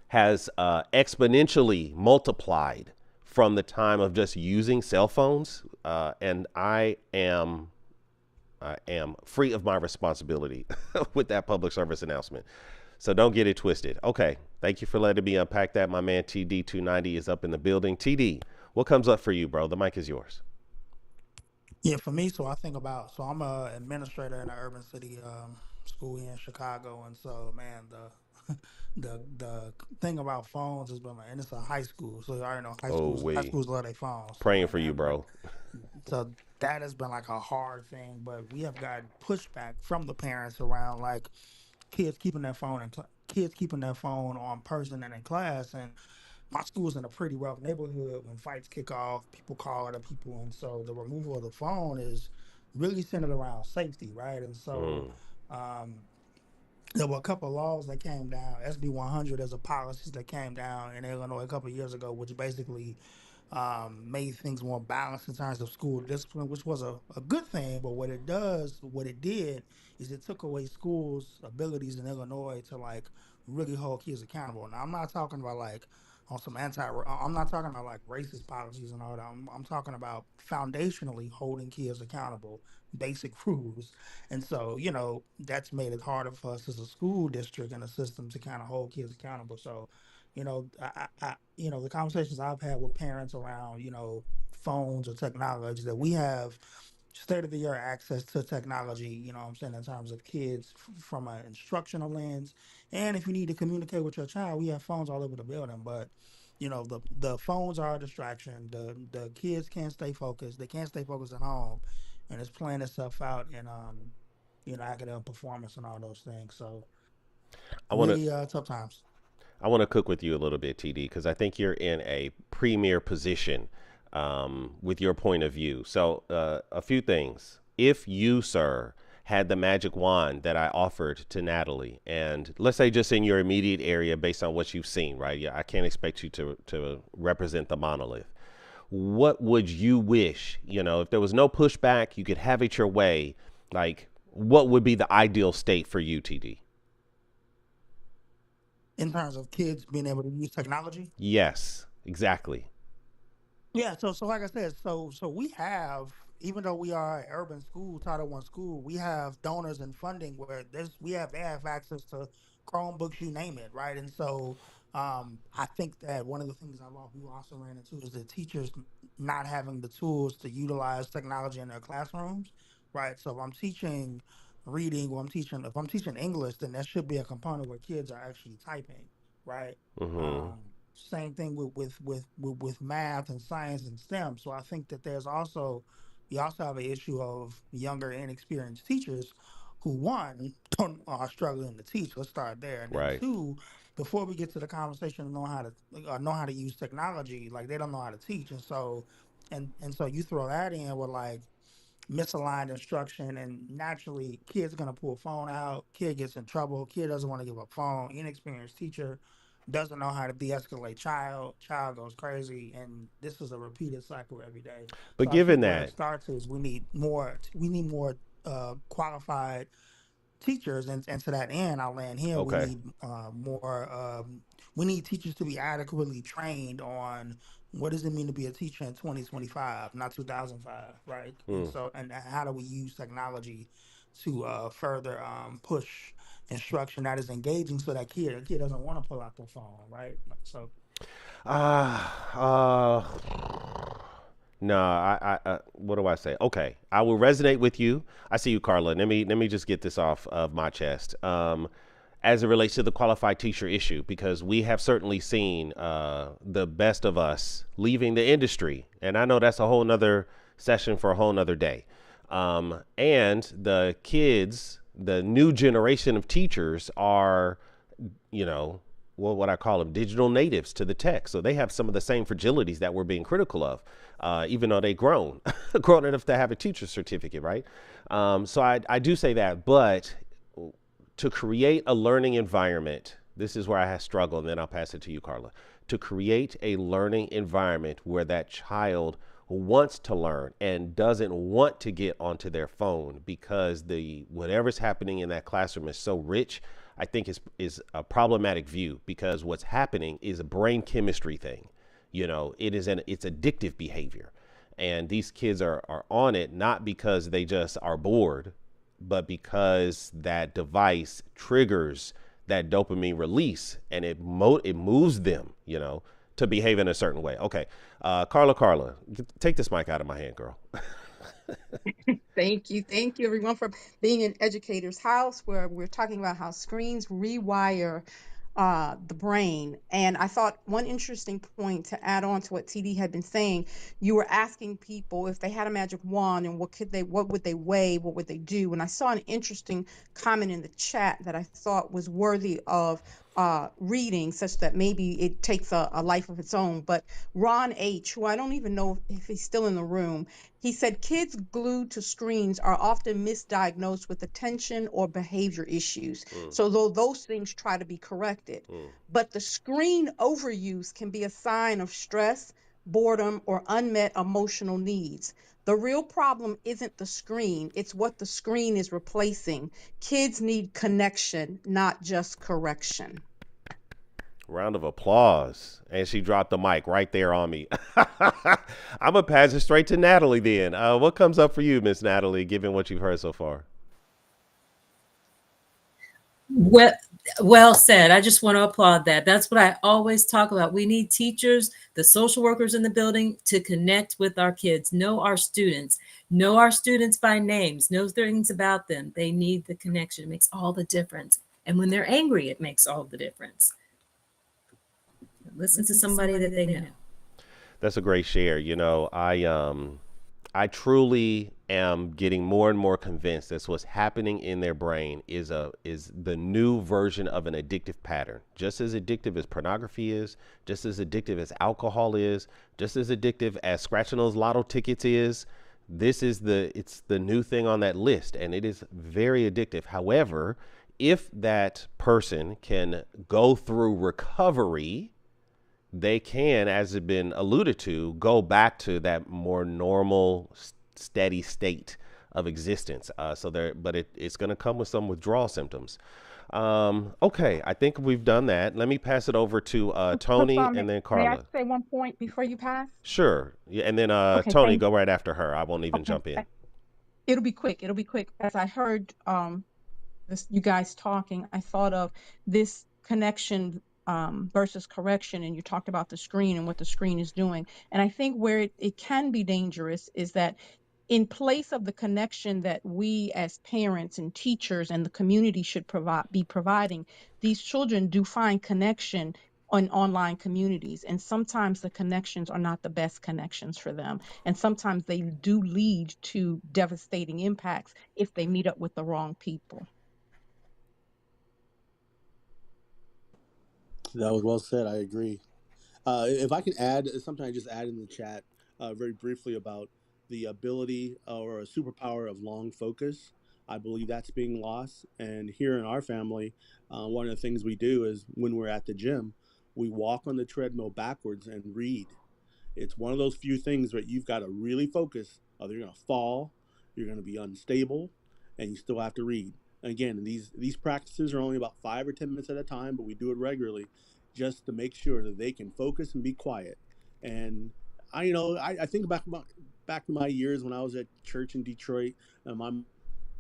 has exponentially multiplied from the time of just using cell phones. And I am free of my responsibility with that public service announcement. So don't get it twisted. Okay. Thank you for letting me unpack that. My man TD290 is up in the building. TD, what comes up for you, bro? The mic is yours. Yeah, for me, so I think about, so I'm a administrator in an urban city school here in Chicago, and so man, the thing about phones has been like, and it's a high school, so you already know Oh, high we schools love their phones. praying So for you, man, like, bro. so that has been like a hard thing, but we have gotten pushback from the parents around like kids keeping their phone on person and in class, and my school's in a pretty rough neighborhood. When fights kick off, people call other people, and so the removal of the phone is really centered around safety, right? And so Mm, um, there were a couple of laws that came down. SB 100 as a policy that came down in Illinois a couple of years ago, which basically made things more balanced in terms of school discipline, which was a good thing. But what it did is it took away schools' abilities in Illinois to like really hold kids accountable. Now, I'm not talking about like on some I'm not talking about like racist policies and all that. I'm talking about foundationally holding kids accountable, basic rules. And so, you know, that's made it harder for us as a school district and a system to kind of hold kids accountable. So, you know, you know, the conversations I've had with parents around, you know, phones or technology, that we have state of the art access to technology, you know what I'm saying, in terms of kids from an instructional lens. And if you need to communicate with your child, we have phones all over the building. But, you know, the phones are a distraction. The kids can't stay focused. They can't stay focused at home. And it's playing itself out in you know, academic performance and all those things. So I want to really tough times. I want to cook with you a little bit, TD, because I think you're in a premier position with your point of view. So a few things. If you, sir, had the magic wand that I offered to Natalie, and let's say just in your immediate area based on what you've seen, right? Yeah, I can't expect you to represent the monolith. what would you wish, if there was no pushback, you could have it your way, like what would be the ideal state for you, TD? In terms of kids being able to use technology? Yes, exactly. Yeah, so like I said, so we have, even though we are an urban school, Title I school, we have donors and funding where they have access to Chromebooks, you name it, right? And so I think that one of the things we also ran into is the teachers not having the tools to utilize technology in their classrooms, right? So if I'm teaching reading or if I'm teaching English, then there should be a component where kids are actually typing, right? Mm-hmm. Same thing with math and science and STEM. So I think that we also have an issue of younger, inexperienced teachers who, one, are struggling to teach. Let's start there. And then Right. two, before we get to the conversation of know how to use technology, like they don't know how to teach. And so you throw that in with like misaligned instruction, and naturally kids are going to pull a phone out, kid gets in trouble, kid doesn't want to give up phone, inexperienced teacher doesn't know how to de-escalate child goes crazy, and this is a repeated cycle every day. But So given where it that, starts is we need more qualified teachers, and to that end, I'll land here. We okay. need more. We need teachers to be adequately trained on what does it mean to be a teacher in 2025, not 2005, right? And so, and how do we use technology to further push instruction that is engaging, so that kid doesn't want to pull out their phone, right? So, uh, no, what do I say? Okay, I will resonate with you. I see you, Carla. Let me just get this off of my chest. As it relates to the qualified teacher issue, because we have certainly seen the best of us leaving the industry, and I know that's a whole nother session for a whole nother day. And the kids, the new generation of teachers are, what I call them, digital natives to the tech. So they have some of the same fragilities that we're being critical of, even though they grown enough to have a teacher certificate, right? So I do say that, but to create a learning environment, this is where I have struggled, and then I'll pass it to you, Carla. To create a learning environment where that child wants to learn and doesn't want to get onto their phone because whatever's happening in that classroom is so rich, I think is a problematic view, because what's happening is a brain chemistry thing. It's addictive behavior, and these kids are on it not because they just are bored, but because that device triggers that dopamine release, and it moves them, to behave in a certain way. Okay. Carla, take this mic out of my hand, girl. Thank you everyone for being in Educator's House, where we're talking about how screens rewire the brain. And I thought one interesting point to add on to what TD had been saying, you were asking people if they had a magic wand and what would they weigh, what would they do? And I saw an interesting comment in the chat that I thought was worthy of reading, such that maybe it takes a life of its own. But Ron H., who I don't even know if he's still in the room, he said kids glued to screens are often misdiagnosed with attention or behavior issues. So though those things try to be corrected, but the screen overuse can be a sign of stress, boredom, or unmet emotional needs. The real problem isn't the screen, it's what the screen is replacing. Kids need connection, not just correction. Round of applause. And she dropped the mic right there on me. I'm going to pass it straight to Natalie then. What comes up for you, Miss Natalie, given what you've heard so far? Well said. I just want to applaud that. That's what I always talk about. We need teachers, the social workers in the building, to connect with our kids, know our students by names, know things about them. They need the connection. It makes all the difference. And when they're angry, it makes all the difference. Listen to somebody that they know. That's a great share. I truly am getting more and more convinced that what's happening in their brain is the new version of an addictive pattern. Just as addictive as pornography is, just as addictive as alcohol is, just as addictive as scratching those lotto tickets is. It's the new thing on that list, and it is very addictive. However, if that person can go through recovery, they can, as has been alluded to, go back to that more normal, steady state of existence. But it's going to come with some withdrawal symptoms. Okay, I think we've done that. Let me pass it over to Tony and then May I Carla. say one point before you pass? Sure. Yeah, and then Okay, Tony, thank go right after her. I won't even Okay. jump in. It'll be quick. It'll be quick. As I heard you guys talking, I thought of this connection versus correction, and you talked about the screen and what the screen is doing. And I think where it can be dangerous is that in place of the connection that we as parents and teachers and the community should be providing, these children do find connection on online communities. And sometimes the connections are not the best connections for them. And sometimes they do lead to devastating impacts if they meet up with the wrong people. That was well said. I agree. If I can add something, I just add in the chat very briefly about the ability or a superpower of long focus. I believe that's being lost. And here in our family, one of the things we do is when we're at the gym, we walk on the treadmill backwards and read. It's one of those few things where you've got to really focus, or you're going to fall, you're going to be unstable, and you still have to read. Again, these practices are only about 5 or 10 minutes at a time, but we do it regularly just to make sure that they can focus and be quiet. And I think back to my years when I was at church in Detroit, and my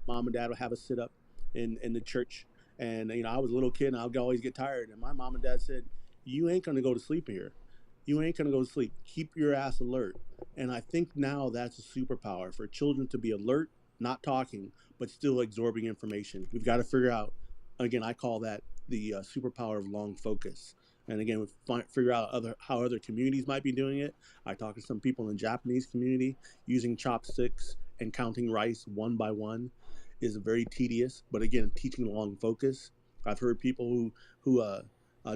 mom and dad would have us sit up in the church. And I was a little kid, and I would always get tired. And my mom and dad said, "You ain't gonna go to sleep here. You ain't gonna go to sleep. Keep your ass alert." And I think now that's a superpower for children to be alert, not talking, but still absorbing information. We've got to figure out. Again, I call that the superpower of long focus. And again, we figure out how other communities might be doing it. I talked to some people in the Japanese community using chopsticks and counting rice one by one is very tedious. But again, teaching long focus. I've heard people who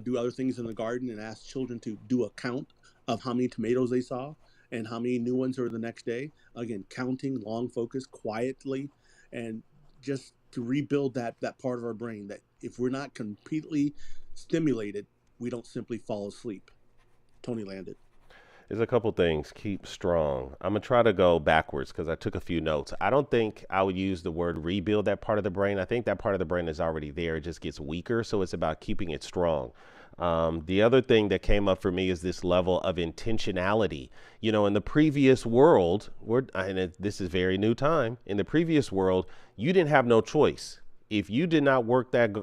do other things in the garden and ask children to do a count of how many tomatoes they saw and how many new ones are the next day. Again, counting, long focus, quietly, and just to rebuild that part of our brain that if we're not completely stimulated, we don't simply fall asleep. Tony landed. There's a couple things. Keep strong. I'm going to try to go backwards because I took a few notes. I don't think I would use the word rebuild that part of the brain. I think that part of the brain is already there. It just gets weaker. So it's about keeping it strong. The other thing that came up for me is this level of intentionality. In the previous world, this is very new time. In the previous world, you didn't have no choice. If you did not work that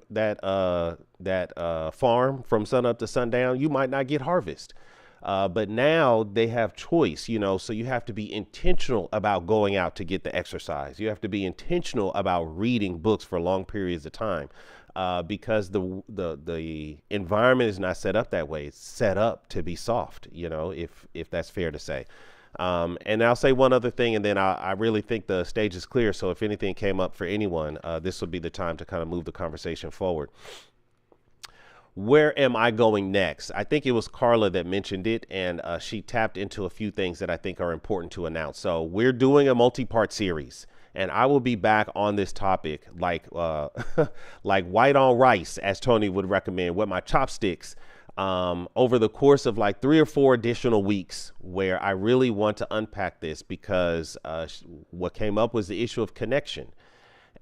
farm from sun up to sundown, you might not get harvest. But now they have choice, so you have to be intentional about going out to get the exercise. You have to be intentional about reading books for long periods of time, because the environment is not set up that way. It's set up to be soft, if that's fair to say. And I'll say one other thing, and then I really think the stage is clear. So if anything came up for anyone, this would be the time to kind of move the conversation forward. Where am I going next? I think it was Carla that mentioned it, and she tapped into a few things that I think are important to announce. So we're doing a multi-part series, and I will be back on this topic like white on rice, as Tony would recommend, with my chopsticks, over the course of like 3 or 4 additional weeks, where I really want to unpack this because what came up was the issue of connection.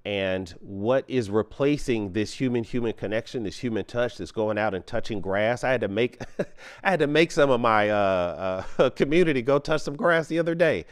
And what is replacing this human connection, this human touch, this going out and touching grass? I had to make some of my community go touch some grass the other day.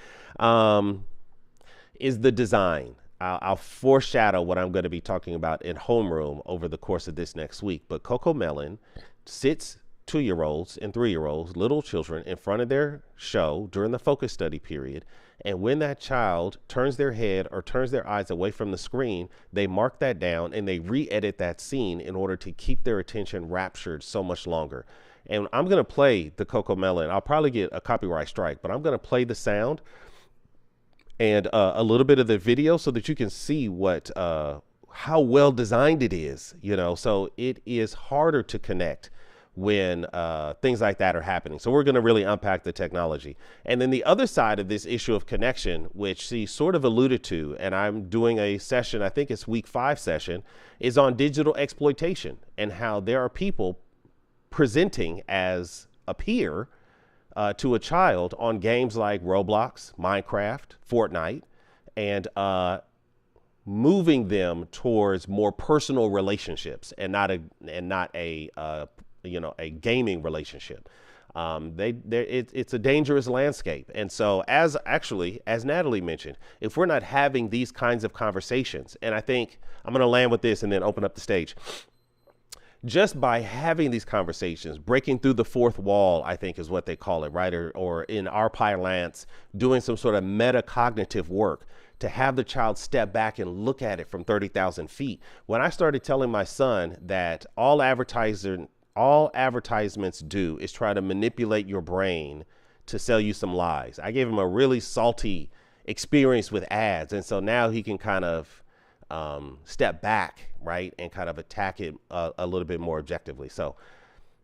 Is the design. I'll foreshadow what I'm going to be talking about in homeroom over the course of this next week. But Coco Melon sits 2-year-olds and 3-year-olds, little children, in front of their show during the focus study period. And when that child turns their head or turns their eyes away from the screen, they mark that down and they re-edit that scene in order to keep their attention raptured so much longer. And I'm going to play the Coco Melon. I'll probably get a copyright strike, but I'm going to play the sound and a little bit of the video so that you can see how well designed it is. So it is harder to connect when things like that are happening. So we're going to really unpack the technology. And then the other side of this issue of connection, which she sort of alluded to, and I'm doing a session, I think it's week 5 session, is on digital exploitation and how there are people presenting as appear to a child on games like Roblox, Minecraft, Fortnite, and moving them towards more personal relationships and not a a gaming relationship. It's a dangerous landscape. And so as Natalie mentioned, if we're not having these kinds of conversations, and I think I'm going to land with this and then open up the stage. Just by having these conversations, breaking through the fourth wall, I think is what they call it, right? Or in our parlance, doing some sort of metacognitive work to have the child step back and look at it from 30,000 feet. When I started telling my son that all advertisements do is try to manipulate your brain to sell you some lies, I gave him a really salty experience with ads. And so now he can kind of step back, right, and kind of attack it a little bit more objectively. So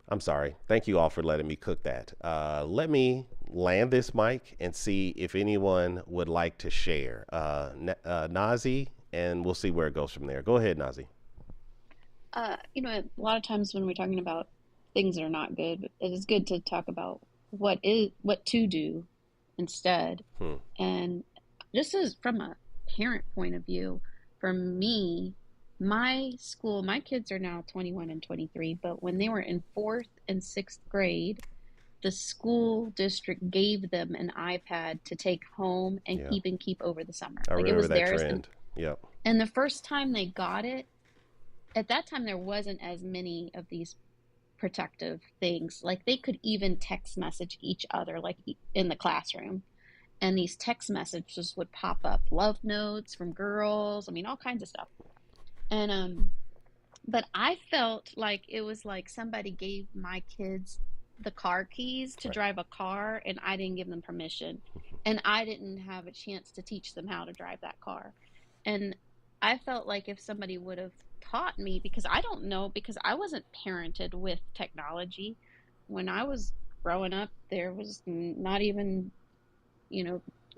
I'm sorry. Thank you all for letting me cook that. Let me land this mic and see if anyone would like to share. Nazi, and we'll see where it goes from there. Go ahead, Nazi. A lot of times when we're talking about things that are not good, it is good to talk about what to do instead. And just as from a parent point of view, for me, my school, my kids are now 21 and 23, but when they were in 4th and 6th grade, the school district gave them an iPad to take home and keep over the summer. I remember it was that theirs. trend. And the first time they got it, at that time there wasn't as many of these protective things. Like they could even text message each other, like in the classroom. And these text messages would pop up, love notes from girls. I mean, all kinds of stuff. And but I felt like it was like somebody gave my kids the car keys to drive a car, and I didn't give them permission, and I didn't have a chance to teach them how to drive that car. And I felt like if somebody would have taught me, because I don't know, because I wasn't parented with technology. When I was growing up, there was not even,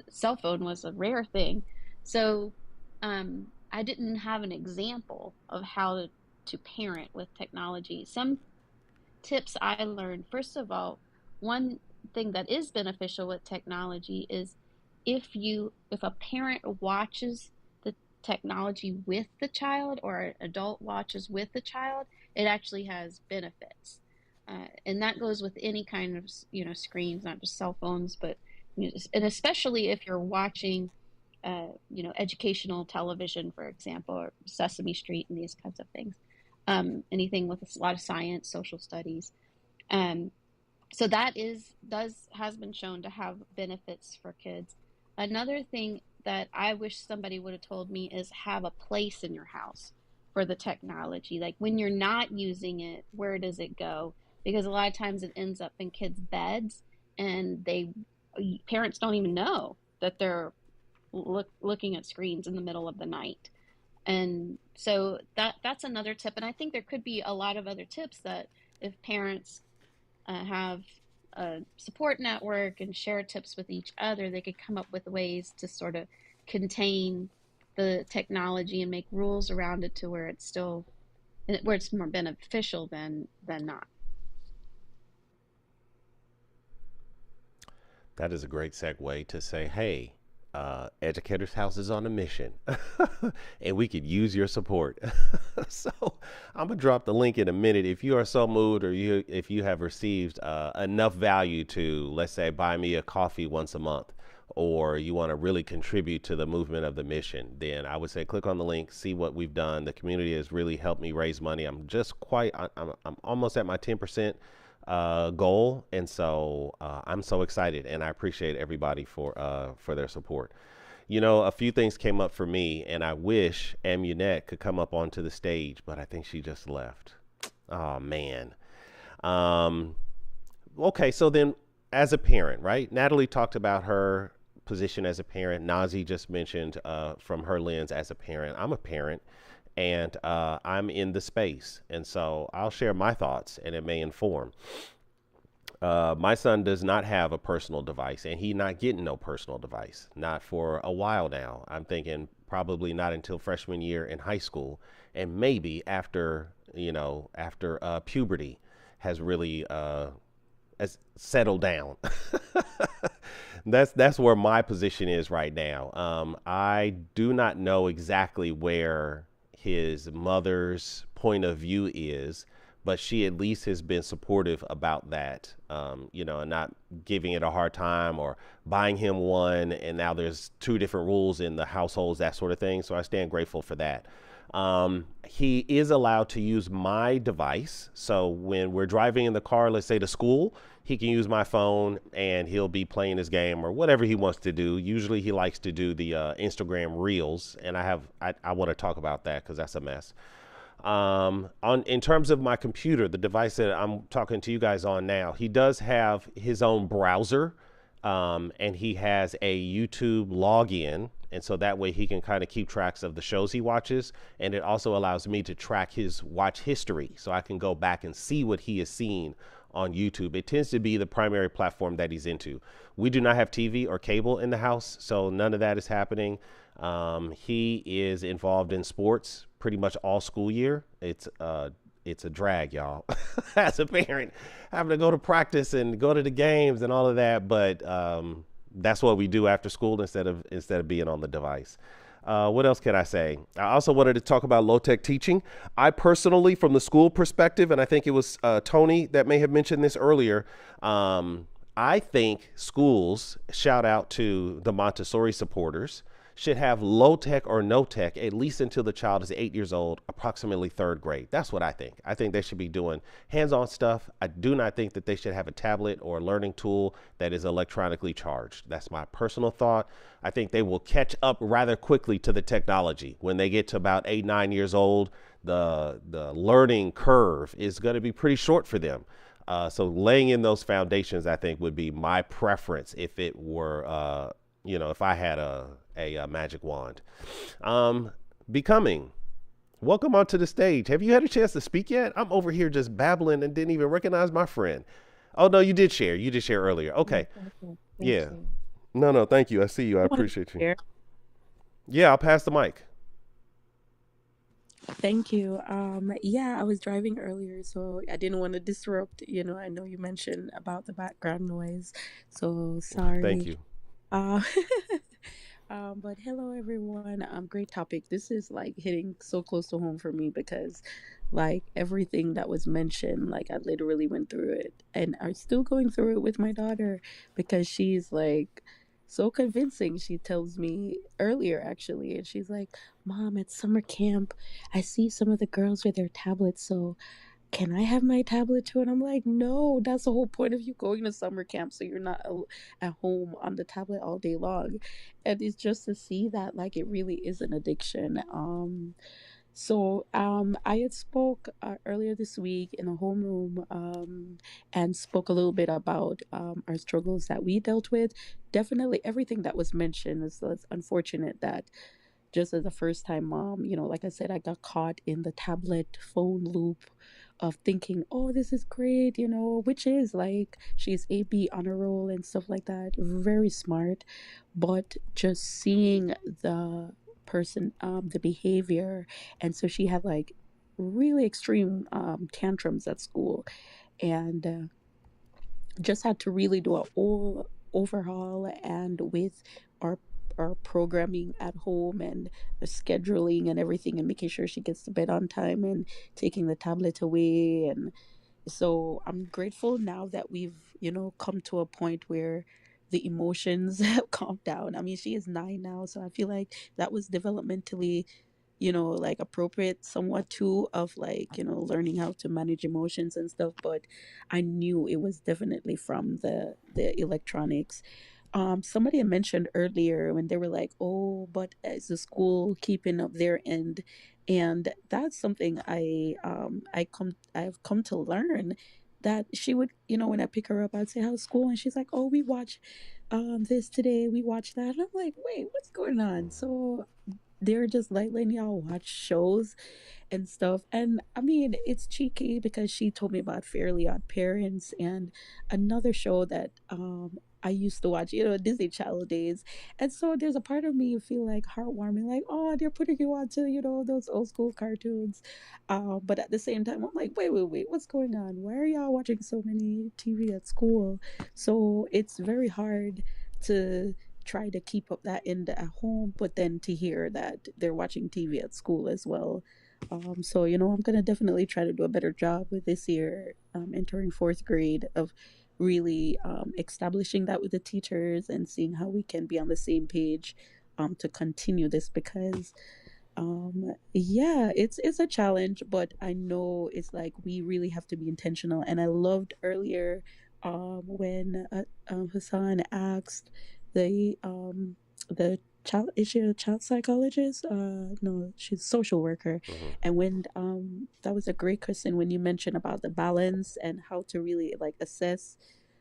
cell phone was a rare thing. So I didn't have an example of how to parent with technology. Some tips I learned, first of all, one thing that is beneficial with technology is if a parent watches the technology with the child, or an adult watches with the child, it actually has benefits. And that goes with any kind of, screens, not just cell phones, but, and especially if you're watching, educational television, for example, or Sesame Street and these kinds of things. Anything with a lot of science, social studies. So that has been shown to have benefits for kids. Another thing that I wish somebody would have told me is have a place in your house for the technology. Like when you're not using it, where does it go? Because a lot of times it ends up in kids' beds, and parents don't even know that they're looking at screens in the middle of the night. And so that's another tip. And I think there could be a lot of other tips that if parents have a support network and share tips with each other, they could come up with ways to sort of contain the technology and make rules around it to where it's more beneficial than not. That is a great segue to say, hey, Educators House is on a mission and we could use your support. So I'm gonna drop the link in a minute. If you are so moved, or if you have received enough value to, let's say, buy me a coffee once a month, or you want to really contribute to the movement of the mission, then I would say click on the link, see what we've done. The community has really helped me raise money. I'm almost at my 10% goal, and so I'm so excited, and I appreciate everybody for their support. A few things came up for me, and I wish Amunette could come up onto the stage, but I think she just left. Oh man. Okay, so then as a parent, right? Natalie talked about her position as a parent. Nazi just mentioned from her lens as a parent. I'm a parent, and I'm in the space, and so I'll share my thoughts, and it may inform. My son does not have a personal device, and he's not getting no personal device, not for a while now. I'm thinking probably not until freshman year in high school, and maybe after puberty has really as settle down. That's where my position is right now. I do not know exactly where his mother's point of view is, but she at least has been supportive about that, and not giving it a hard time or buying him one. And now there's two different rules in the households, that sort of thing. So I stand grateful for that. He is allowed to use my device. So when we're driving in the car, let's say to school, he can use my phone and he'll be playing his game or whatever he wants to do. Usually he likes to do the Instagram reels. And I want to talk about that because that's a mess. In terms of my computer, the device that I'm talking to you guys on now, he does have his own browser, and he has a YouTube login. And so that way he can kind of keep tracks of the shows he watches. And it also allows me to track his watch history so I can go back and see what he has seen on YouTube. It tends to be the primary platform that he's into. We do not have TV or cable in the house, so none of that is happening. He is involved in sports pretty much all school year. It's a drag, y'all, as a parent, having to go to practice and go to the games and all of that. But that's what we do after school instead of being on the device. What else can I say? I also wanted to talk about low-tech teaching. I personally, from the school perspective, and I think it was Tony that may have mentioned this earlier, I think schools, shout out to the Montessori supporters, should have low tech or no tech, at least until the child is 8 years old, approximately third grade. That's what I think. I think they should be doing hands-on stuff. I do not think that they should have a tablet or a learning tool that is electronically charged. That's my personal thought. I think they will catch up rather quickly to the technology. When they get to about 8, 9 years old, the learning curve is going to be pretty short for them. So laying in those foundations, I think, would be my preference if it were, if I had a magic wand. Becoming, welcome onto the stage. Have you had a chance to speak yet? I'm over here just babbling and didn't even recognize my friend. Oh, no, you did share. You did share earlier. Okay. Thank Yeah. you. No, thank you. I see you. I appreciate you. Yeah, I'll pass the mic. Thank you. Yeah, I was driving earlier, so I didn't want to disrupt. I know you mentioned about the background noise, so Thank sorry. you. Uh, but hello everyone. Great topic. This is like hitting so close to home for me because like everything that was mentioned, like I literally went through it and are still going through it with my daughter because she's like so convincing. She tells me earlier actually, and she's like, Mom, at summer camp, I see some of the girls with their tablets, so can I have my tablet too? And I'm like, no, that's the whole point of you going to summer camp. So you're not at home on the tablet all day long. And it's just to see that like it really is an addiction. I had spoke earlier this week in a homeroom and spoke a little bit about our struggles that we dealt with. Definitely everything that was mentioned is unfortunate that just as a first time mom, like I said, I got caught in the tablet phone loop of thinking, oh, this is great, which is like she's AB on a roll and stuff like that. Very smart. But just seeing the person, the behavior. And so she had like really extreme tantrums at school. And just had to really do a whole overhaul and with our programming at home and the scheduling and everything and making sure she gets to bed on time and taking the tablet away. And so I'm grateful now that we've come to a point where the emotions have calmed down. I mean, she is 9 now, so I feel like that was developmentally like appropriate somewhat too of like learning how to manage emotions and stuff. But I knew it was definitely from the electronics. Somebody had mentioned earlier when they were like, oh, but is the school keeping up their end? And that's something I've come to learn, that she would, when I pick her up, I'd say, how's school? And she's like, oh, we watch this today, we watch that. And I'm like, wait, what's going on? So they're just like letting y'all watch shows and stuff. And I mean, it's cheeky because she told me about Fairly Odd Parents and another show that I used to watch, Disney Channel days. And so there's a part of me you feel like heartwarming, like, oh, they're putting you on to, those old school cartoons. But at the same time, I'm like, wait, what's going on? Why are y'all watching so many TV at school? So it's very hard to try to keep up that end at home, but then to hear that they're watching TV at school as well. So I'm gonna definitely try to do a better job with this year, entering fourth grade, of really establishing that with the teachers and seeing how we can be on the same page to continue this, because yeah, it's a challenge, but I know it's like we really have to be intentional. And I loved earlier when Hassan asked the child, is she a child psychologist? No, she's a social worker. Hmm. And when that was a great question when you mentioned about the balance and how to really like assess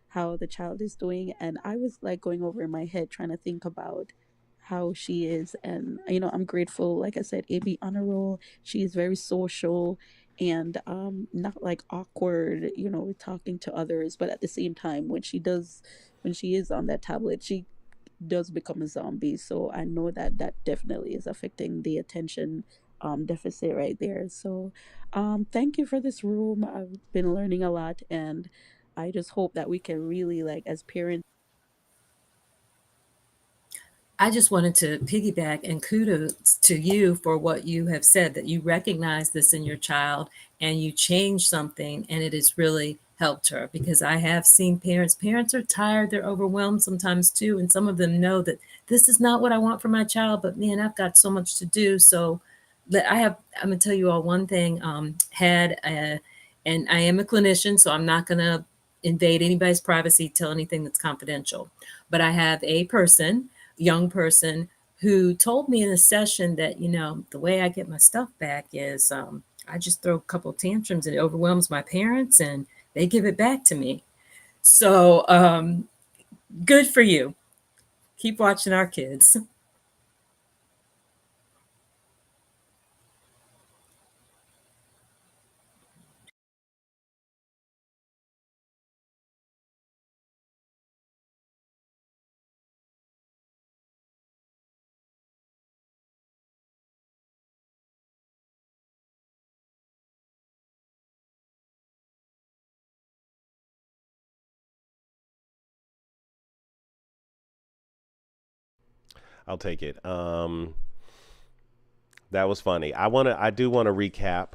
how the child is doing. And I was like going over in my head trying to think about how she is. And I'm grateful, like I said, AB honor roll, she is very social and not like awkward, with talking to others. But at the same time, when she is on that tablet, she does become a zombie. So I know that that definitely is affecting the attention deficit right there. So thank you for this room. I've been learning a lot, and I just hope that we can really, like, as parents. I just wanted to piggyback and kudos to you for what you have said, that you recognize this in your child and you change something, and it has really helped her. Because I have seen parents are tired, they're overwhelmed sometimes too, and some of them know that this is not what I want for my child, but man, I've got so much to do. So I'm gonna tell you all one thing. And I am a clinician, so I'm not gonna invade anybody's privacy, tell anything that's confidential. But I have a young person, who told me in a session that, the way I get my stuff back is I just throw a couple of tantrums and it overwhelms my parents and they give it back to me. So good for you. Keep watching our kids. I'll take it. That was funny. I do want to recap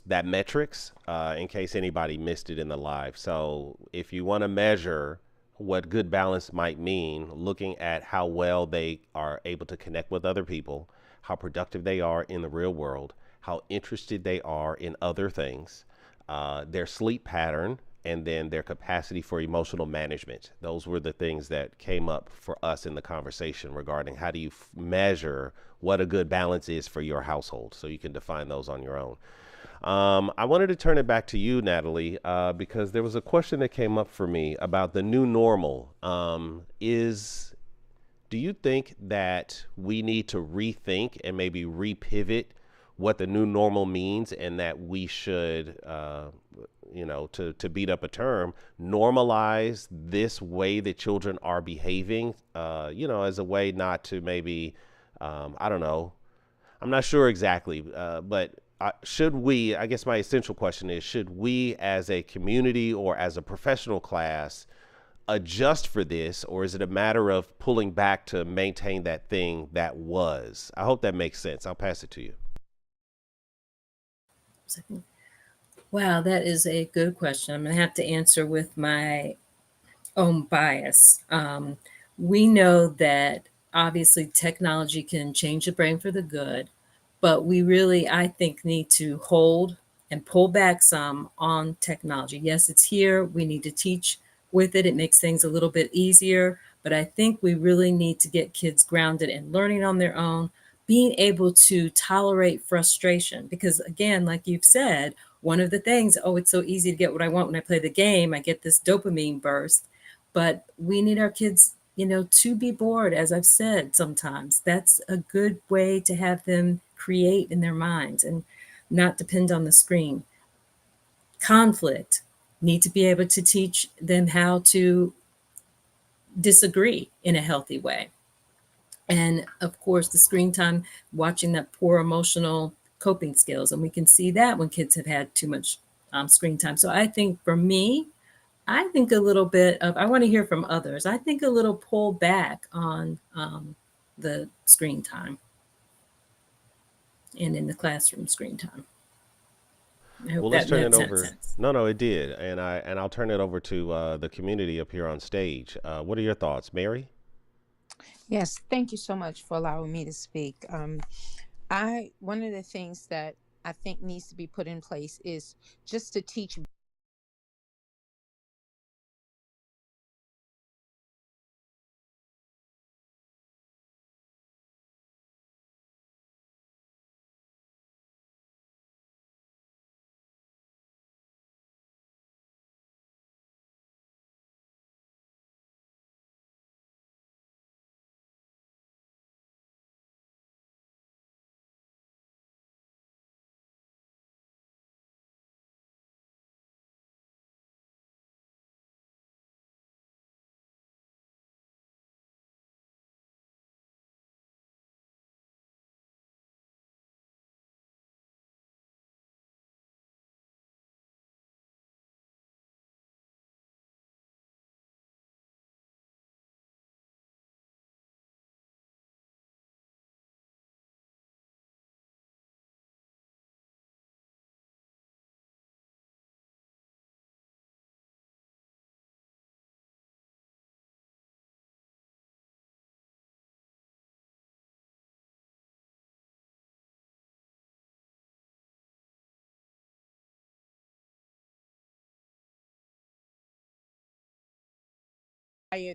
that metrics in case anybody missed it in the live. So if you want to measure what good balance might mean, looking at how well they are able to connect with other people, how productive they are in the real world, how interested they are in other things, their sleep pattern, and then their capacity for emotional management. Those were the things that came up for us in the conversation regarding how do you measure what a good balance is for your household. So you can define those on your own. I wanted to turn it back to you, Natalie, because there was a question that came up for me about the new normal. Do you think that we need to rethink and maybe repivot what the new normal means, and that we should, to beat up a term, normalize this way that children are behaving, as a way not to maybe, I don't know, I'm not sure exactly, but should we, I guess my essential question is, should we as a community or as a professional class adjust for this, or is it a matter of pulling back to maintain that thing that was? I hope that makes sense. I'll pass it to you. Wow, that is a good question. I'm going to have to answer with my own bias. We know that obviously technology can change the brain for the good, but we really, I think, need to hold and pull back some on technology. Yes, it's here. We need to teach with it. It makes things a little bit easier, but I think we really need to get kids grounded and learning on their own, being able to tolerate frustration. Because again, like you've said, one of the things, oh, it's so easy to get what I want when I play the game. I get this dopamine burst, but we need our kids, to be bored. As I've said, sometimes that's a good way to have them create in their minds and not depend on the screen. Conflict, need to be able to teach them how to disagree in a healthy way. And of course, the screen time, watching that poor emotional coping skills. And we can see that when kids have had too much screen time. So I think for me, I think a little bit of, I want to hear from others. I think a little pull back on the screen time and in the classroom screen time. I hope Well, let's that turn it makes over. sense. No, it did, and I'll turn it over to the community up here on stage. What are your thoughts, Mary? Yes, thank you so much for allowing me to speak. One of the things that I think needs to be put in place is just to teach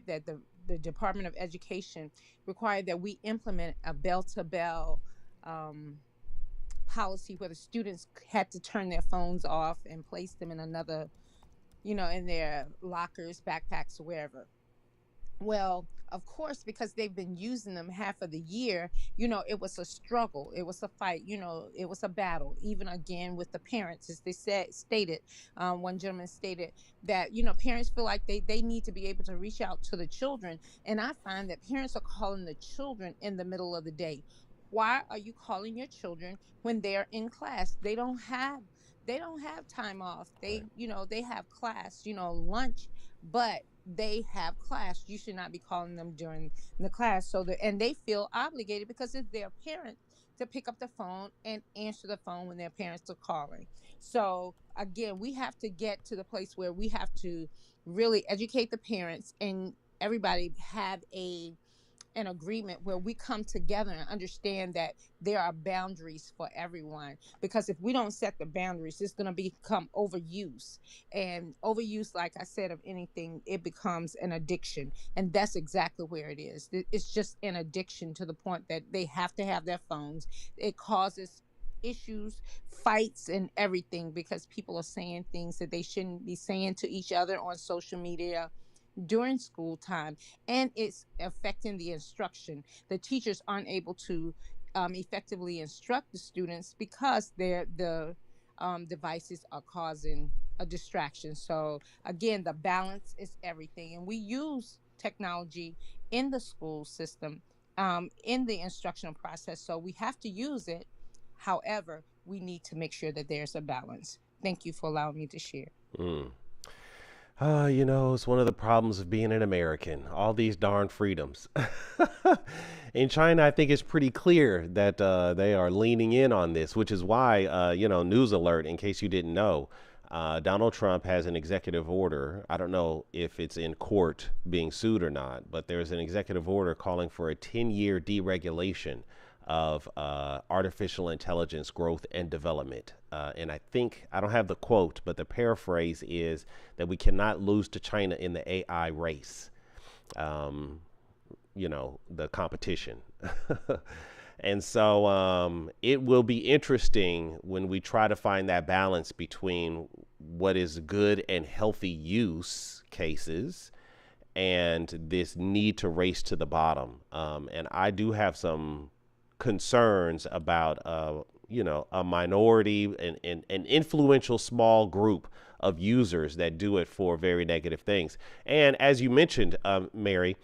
that the Department of Education required that we implement a bell-to-bell policy where the students had to turn their phones off and place them in another, in their lockers, backpacks, or wherever. Well, of course, because they've been using them half of the year, it was a struggle. It was a fight. It was a battle. Even again with the parents, as they stated, one gentleman stated that parents feel like they need to be able to reach out to the children, and I find that parents are calling the children in the middle of the day. Why are you calling your children when they're in class? They don't have time off. Right. They have class, lunch, but they have class. You should not be calling them during the class. And they feel obligated because it's their parent to pick up the phone and answer the phone when their parents are calling. So again, we have to get to the place where we have to really educate the parents and everybody have an agreement where we come together and understand that there are boundaries for everyone, because if we don't set the boundaries, it's going to become overuse, and overuse, like I said, of anything, it becomes an addiction, and that's exactly where it is. It's just an addiction to the point that they have to have their phones. It causes issues, fights, and everything, because people are saying things that they shouldn't be saying to each other on social media during school time, and it's affecting the instruction. The teachers aren't able to effectively instruct the students because the devices are causing a distraction. So again, the balance is everything, and we use technology in the school system, in the instructional process, so we have to use it. However, we need to make sure that there's a balance. Thank you for allowing me to share. Mm. It's one of the problems of being an American, all these darn freedoms. In China, I think it's pretty clear that they are leaning in on this, which is why, news alert, in case you didn't know, Donald Trump has an executive order. I don't know if it's in court being sued or not, but there's an executive order calling for a 10-year deregulation of artificial intelligence growth and development. And I think, I don't have the quote, but the paraphrase is that we cannot lose to China in the AI race, the competition. And so it will be interesting when we try to find that balance between what is good and healthy use cases and this need to race to the bottom. And I do have some concerns about a minority and an influential small group of users that do it for very negative things. And as you mentioned, Mary,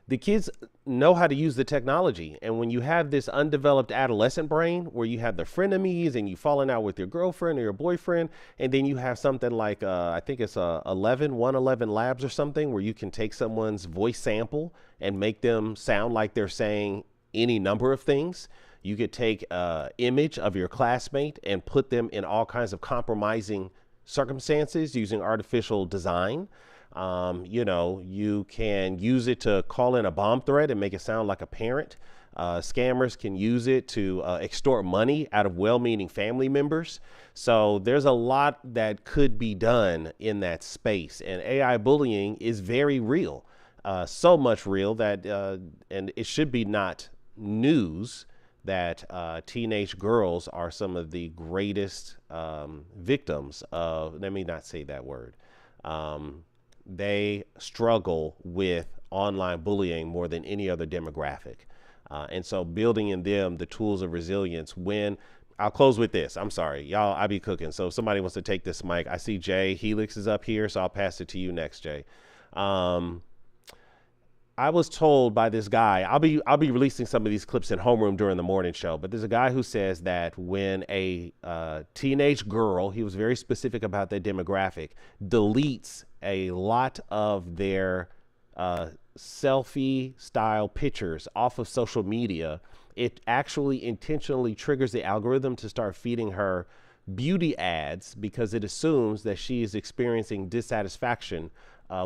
the kids know how to use the technology. And when you have this undeveloped adolescent brain where you have the frenemies and you falling out with your girlfriend or your boyfriend, and then you have something like, I think it's 111 labs or something where you can take someone's voice sample and make them sound like they're saying any number of things. You could take an image of your classmate and put them in all kinds of compromising circumstances using artificial design. You can use it to call in a bomb threat and make it sound like a parent. Scammers can use it to extort money out of well-meaning family members. So there's a lot that could be done in that space. And AI bullying is very real, so much real that, and it should be not news that teenage girls are some of the greatest victims of, let me not say that word. They struggle with online bullying more than any other demographic. And so building in them the tools of resilience when, I'll close with this. I'm sorry, y'all, I be cooking. So if somebody wants to take this mic, I see Jay Helix is up here, so I'll pass it to you next, Jay. I was told by this guy, I'll be releasing some of these clips in homeroom during the morning show, but there's a guy who says that when a teenage girl, he was very specific about their demographic, deletes a lot of their selfie style pictures off of social media, it actually intentionally triggers the algorithm to start feeding her beauty ads because it assumes that she is experiencing dissatisfaction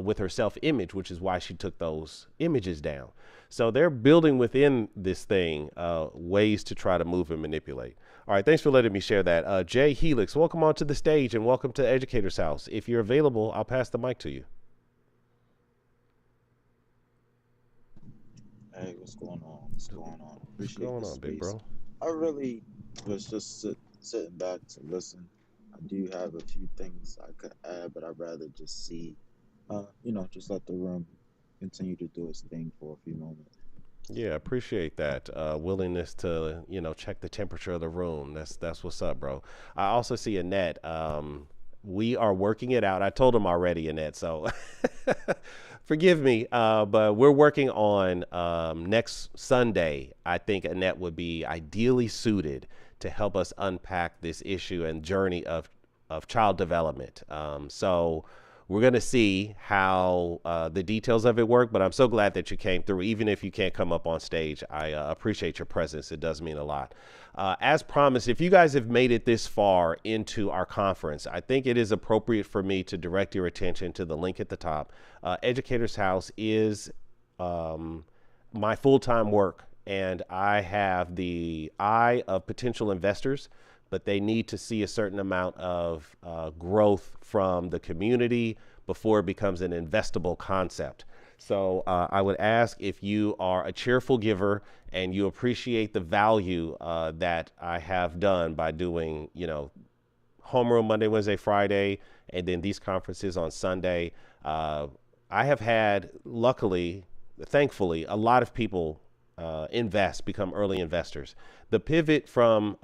with her self-image, which is why she took those images down. So they're building within this thing ways to try to move and manipulate. All right, thanks for letting me share that. Jay Helix, welcome onto the stage and welcome to Educator's House. If you're available, I'll pass the mic to you. Hey, what's going on? What's going on? Appreciate What's going on, space. big bro? I really was just sitting back to listen. I do have a few things I could add, but I'd rather just see, just let the room continue to do its thing for a few moments. Yeah, appreciate that willingness to, check the temperature of the room. That's what's up, bro. I also see Annette. We are working it out. I told him already, Annette, so forgive me, but we're working on next Sunday. I think Annette would be ideally suited to help us unpack this issue and journey of child development. So we're going to see how the details of it work, but I'm so glad that you came through. Even if you can't come up on stage, I appreciate your presence. It does mean a lot. As promised, if you guys have made it this far into our conference, I think it is appropriate for me to direct your attention to the link at the top. Educator's House is my full-time work, and I have the eye of potential investors, but they need to see a certain amount of growth from the community before it becomes an investable concept. So I would ask if you are a cheerful giver and you appreciate the value that I have done by doing, homeroom Monday, Wednesday, Friday, and then these conferences on Sunday. I have had, luckily, thankfully, a lot of people become early investors. The pivot from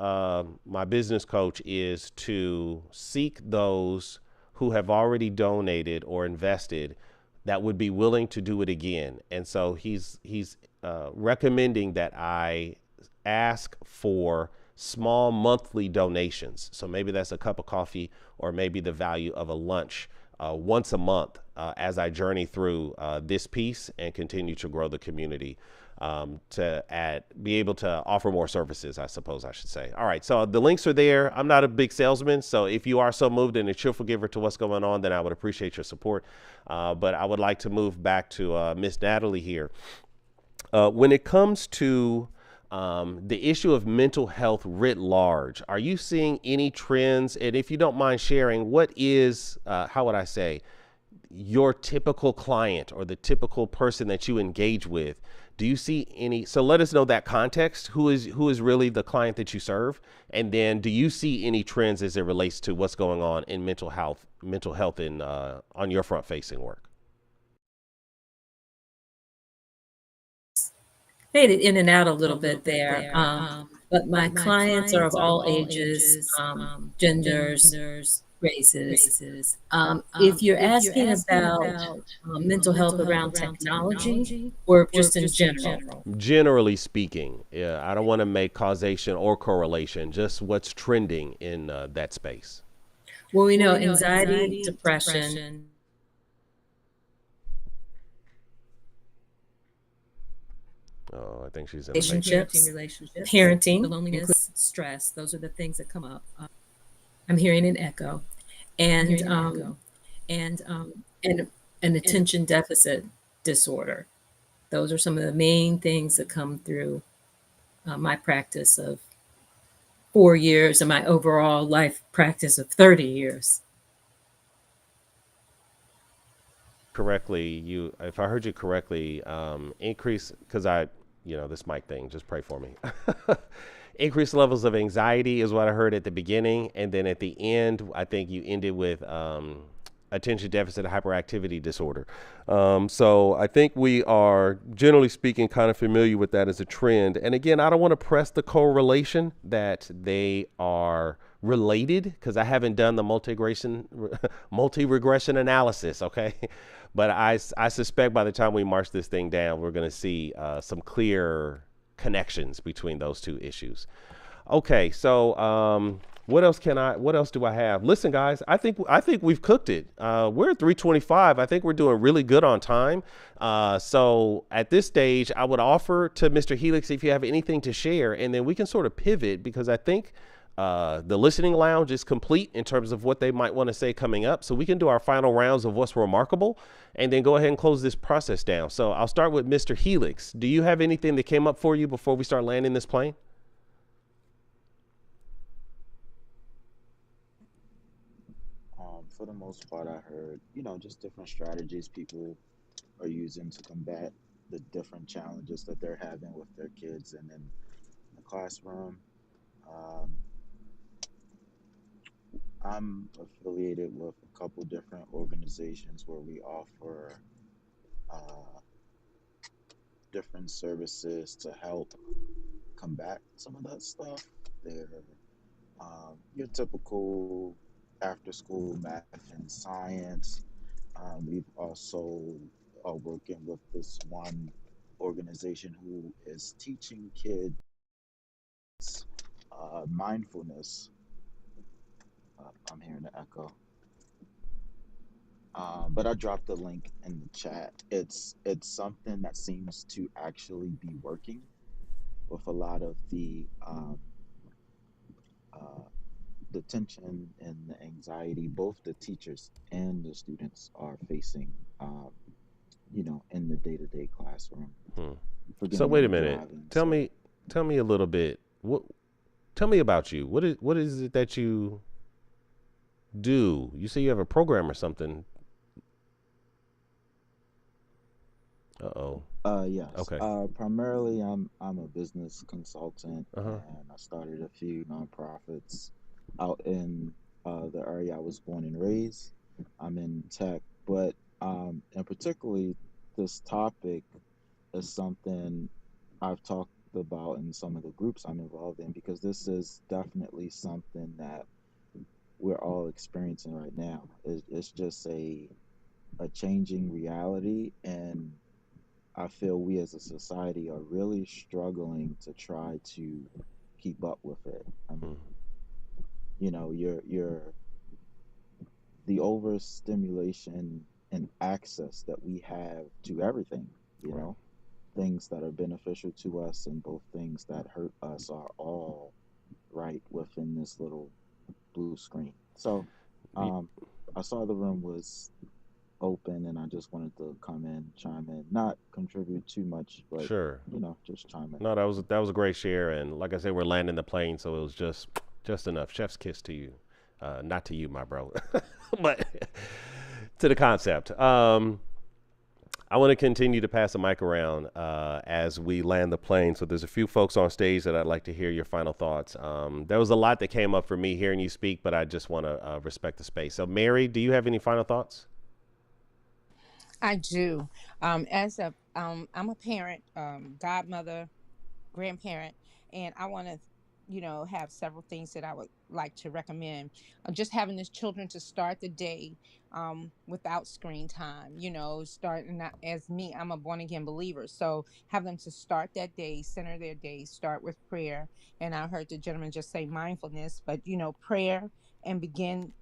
my business coach is to seek those who have already donated or invested that would be willing to do it again. And so he's recommending that I ask for small monthly donations. So maybe that's a cup of coffee or maybe the value of a lunch once a month as I journey through this piece and continue to grow the community. Be able to offer more services, I suppose I should say. All right, so the links are there. I'm not a big salesman, so if you are so moved and a cheerful giver to what's going on, then I would appreciate your support. But I would like to move back to Miss Natalie here. When it comes to the issue of mental health writ large, are you seeing any trends? And if you don't mind sharing, what is, how would I say, your typical client or the typical person that you engage with? Do you see any? So let us know that context. Who is really the client that you serve? And then do you see any trends as it relates to what's going on in mental health in on your front facing work? Faded in and out a little bit there. But my clients are of all ages, genders, races. If you're asking about mental health around technology or just in general? Generally speaking, yeah, I don't want to make causation or correlation, just what's trending in that space. Well, we know anxiety, depression, Oh, I think she's in the relationships, parenting, loneliness, stress. Those are the things that come up. I'm hearing an echo, and and an attention deficit disorder. Those are some of the main things that come through my practice of 4 years and my overall life practice of 30 years. Correctly, if I heard you correctly, increase, because this mic thing, just pray for me. Increased levels of anxiety is what I heard at the beginning, and then at the end, I think you ended with attention deficit hyperactivity disorder. So I think we are, generally speaking, kind of familiar with that as a trend. And again, I don't want to press the correlation that they are related, because I haven't done the multi-regression analysis, okay? But I suspect by the time we march this thing down, we're going to see some clear connections between those two issues. Okay, so what else do I have? Listen, guys, I think we've cooked it. We're at 3:25. I think we're doing really good on time. So at this stage, I would offer to Mr. Helix if you have anything to share, and then we can sort of pivot, because I think the listening lounge is complete in terms of what they might want to say coming up. So we can do our final rounds of what's remarkable and then go ahead and close this process down. So I'll start with Mr. Helix. Do you have anything that came up for you before we start landing this plane? For the most part, I heard, just different strategies people are using to combat the different challenges that they're having with their kids and in the classroom. Um, I'm affiliated with a couple different organizations where we offer uh, different services to help combat some of that stuff. They're your typical after school math and science. We've also are working with this one organization who is teaching kids mindfulness. I'm hearing the echo. But I dropped the link in the chat. It's something that seems to actually be working with a lot of uh, the tension and the anxiety both the teachers and the students are facing, in the day-to-day classroom. Forgive So me, wait a I'm minute. driving, Tell so me a little bit. Tell me about you. What is it that you do? You say you have a program or something. Uh-oh. yes. Okay. Primarily, I'm a business consultant, Uh-huh. and I started a few nonprofits out in the area I was born and raised. I'm in tech, but and particularly this topic is something I've talked about in some of the groups I'm involved in, because this is definitely something that we're all experiencing right now. It's just a changing reality, and I feel we as a society are really struggling to try to keep up with it. I mean, Hmm. you're the overstimulation and access that we have to everything, you Right. know, things that are beneficial to us and both things that hurt us are all right within this little blue screen. So, Y- um, I saw the room was open and I just wanted to come in, chime in, not contribute too much, but Sure. just chime in. No, that was a great share, and like I said, we're landing the plane, so it was just enough. Chef's kiss to you, not to you, my bro, but to the concept. I want to continue to pass the mic around as we land the plane. So there's a few folks on stage that I'd like to hear your final thoughts. There was a lot that came up for me hearing you speak, but I just want to respect the space. So Mary, do you have any final thoughts? I do. I'm a parent, godmother, grandparent, and I want to have several things that I would like to recommend. Just having the children to start the day without screen time, starting as me, I'm a born again believer. So have them to start that day, center their day, start with prayer. And I heard the gentleman just say mindfulness, but, prayer and begin,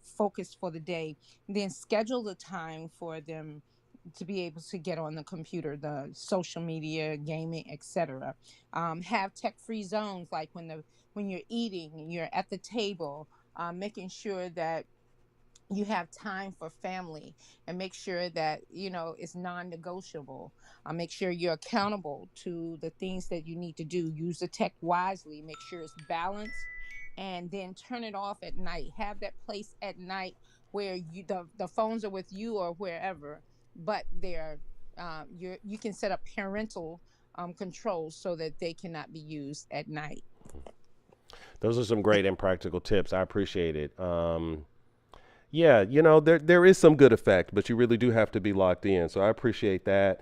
focus for the day. Then schedule the time for them to be able to get on the computer, the social media, gaming, etc. Have tech-free zones, like when you're eating and you're at the table, making sure that you have time for family, and make sure that it's non-negotiable. Make sure you're accountable to the things that you need to do. Use the tech wisely, make sure it's balanced, and then turn it off at night. Have that place at night where the phones are with you or wherever, but they're you can set up parental controls so that they cannot be used at night. Those are some great and practical tips. I appreciate it. Yeah, there is some good effect, but you really do have to be locked in. So I appreciate that.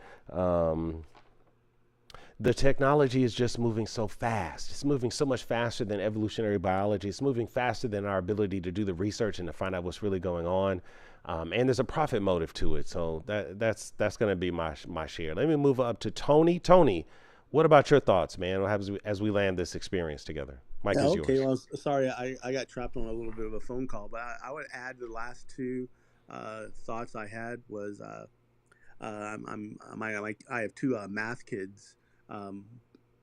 The technology is just moving so fast. It's moving so much faster than evolutionary biology. It's moving faster than our ability to do the research and to find out what's really going on. And there's a profit motive to it. So that's going to be my share. Let me move up to Tony. Tony, what about your thoughts, man, as we land this experience together? Mike is Okay, yours. well, sorry, I got trapped on a little bit of a phone call, but I would add the last two thoughts I had was I have two math kids, um,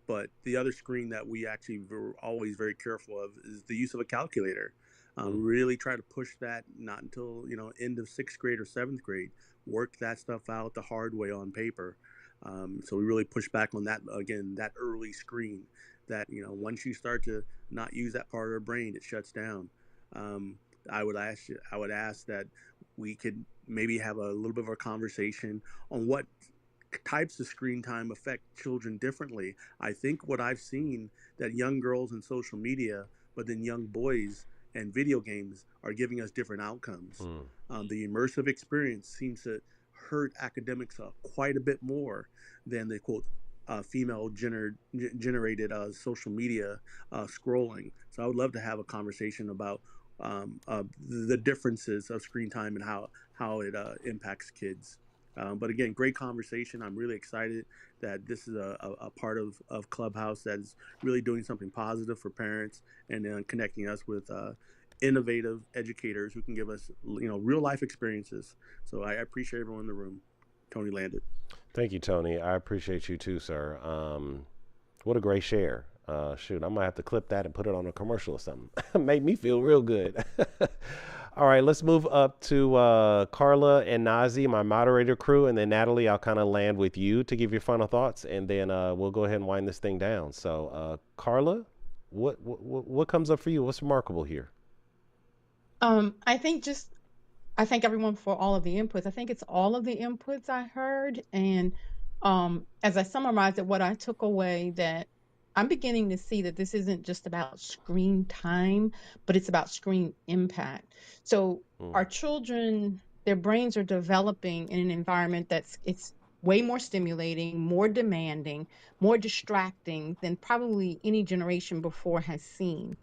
but the other screen that we actually were always very careful of is the use of a calculator. Really try to push that not until end of sixth grade or seventh grade. Work that stuff out the hard way on paper. So we really push back on that again. That early screen. That once you start to not use that part of our brain, it shuts down. Um, I would ask that we could maybe have a little bit of a conversation on what types of screen time affect children differently. I think what I've seen that young girls in social media, but then young boys and video games are giving us different outcomes. The immersive experience seems to hurt academics quite a bit more than the quote female generated social media scrolling. So I would love to have a conversation about the differences of screen time and how it impacts kids. But again, great conversation. I'm really excited that this is a part of Clubhouse that is really doing something positive for parents and connecting us with innovative educators who can give us real life experiences. So I appreciate everyone in the room. Tony Landed. Thank you, Tony. I appreciate you too, sir. What a great share. Shoot, I might have to clip that and put it on a commercial or something. Make me feel real good. All right, let's move up to Carla and Nazi, my moderator crew, and then Natalie, I'll kind of land with you to give your final thoughts, and then we'll go ahead and wind this thing down. So, Carla, what comes up for you? What's remarkable here? I thank everyone for all of the inputs. I think it's all of the inputs I heard. And as I summarized it, what I took away that I'm beginning to see that this isn't just about screen time, but it's about screen impact. So our children, their brains are developing in an environment it's way more stimulating, more demanding, more distracting than probably any generation before has seen.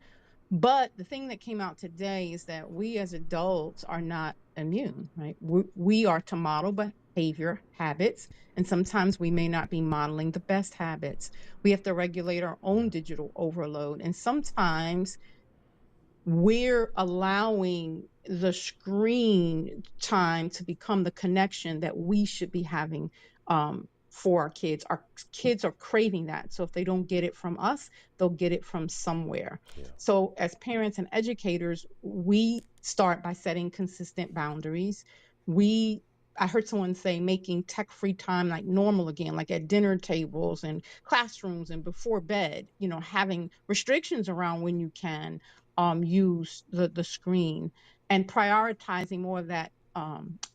But the thing that came out today is that we as adults are not immune, right? We are to model behavior habits, and sometimes we may not be modeling the best habits. We have to regulate our own digital overload, and sometimes we're allowing the screen time to become the connection that we should be having for our kids. Our kids are craving that. So if they don't get it from us, they'll get it from somewhere. Yeah. So as parents and educators, we start by setting consistent boundaries. I heard someone say making tech-free time like normal again, like at dinner tables and classrooms and before bed, having restrictions around when you can use the screen, and prioritizing more of that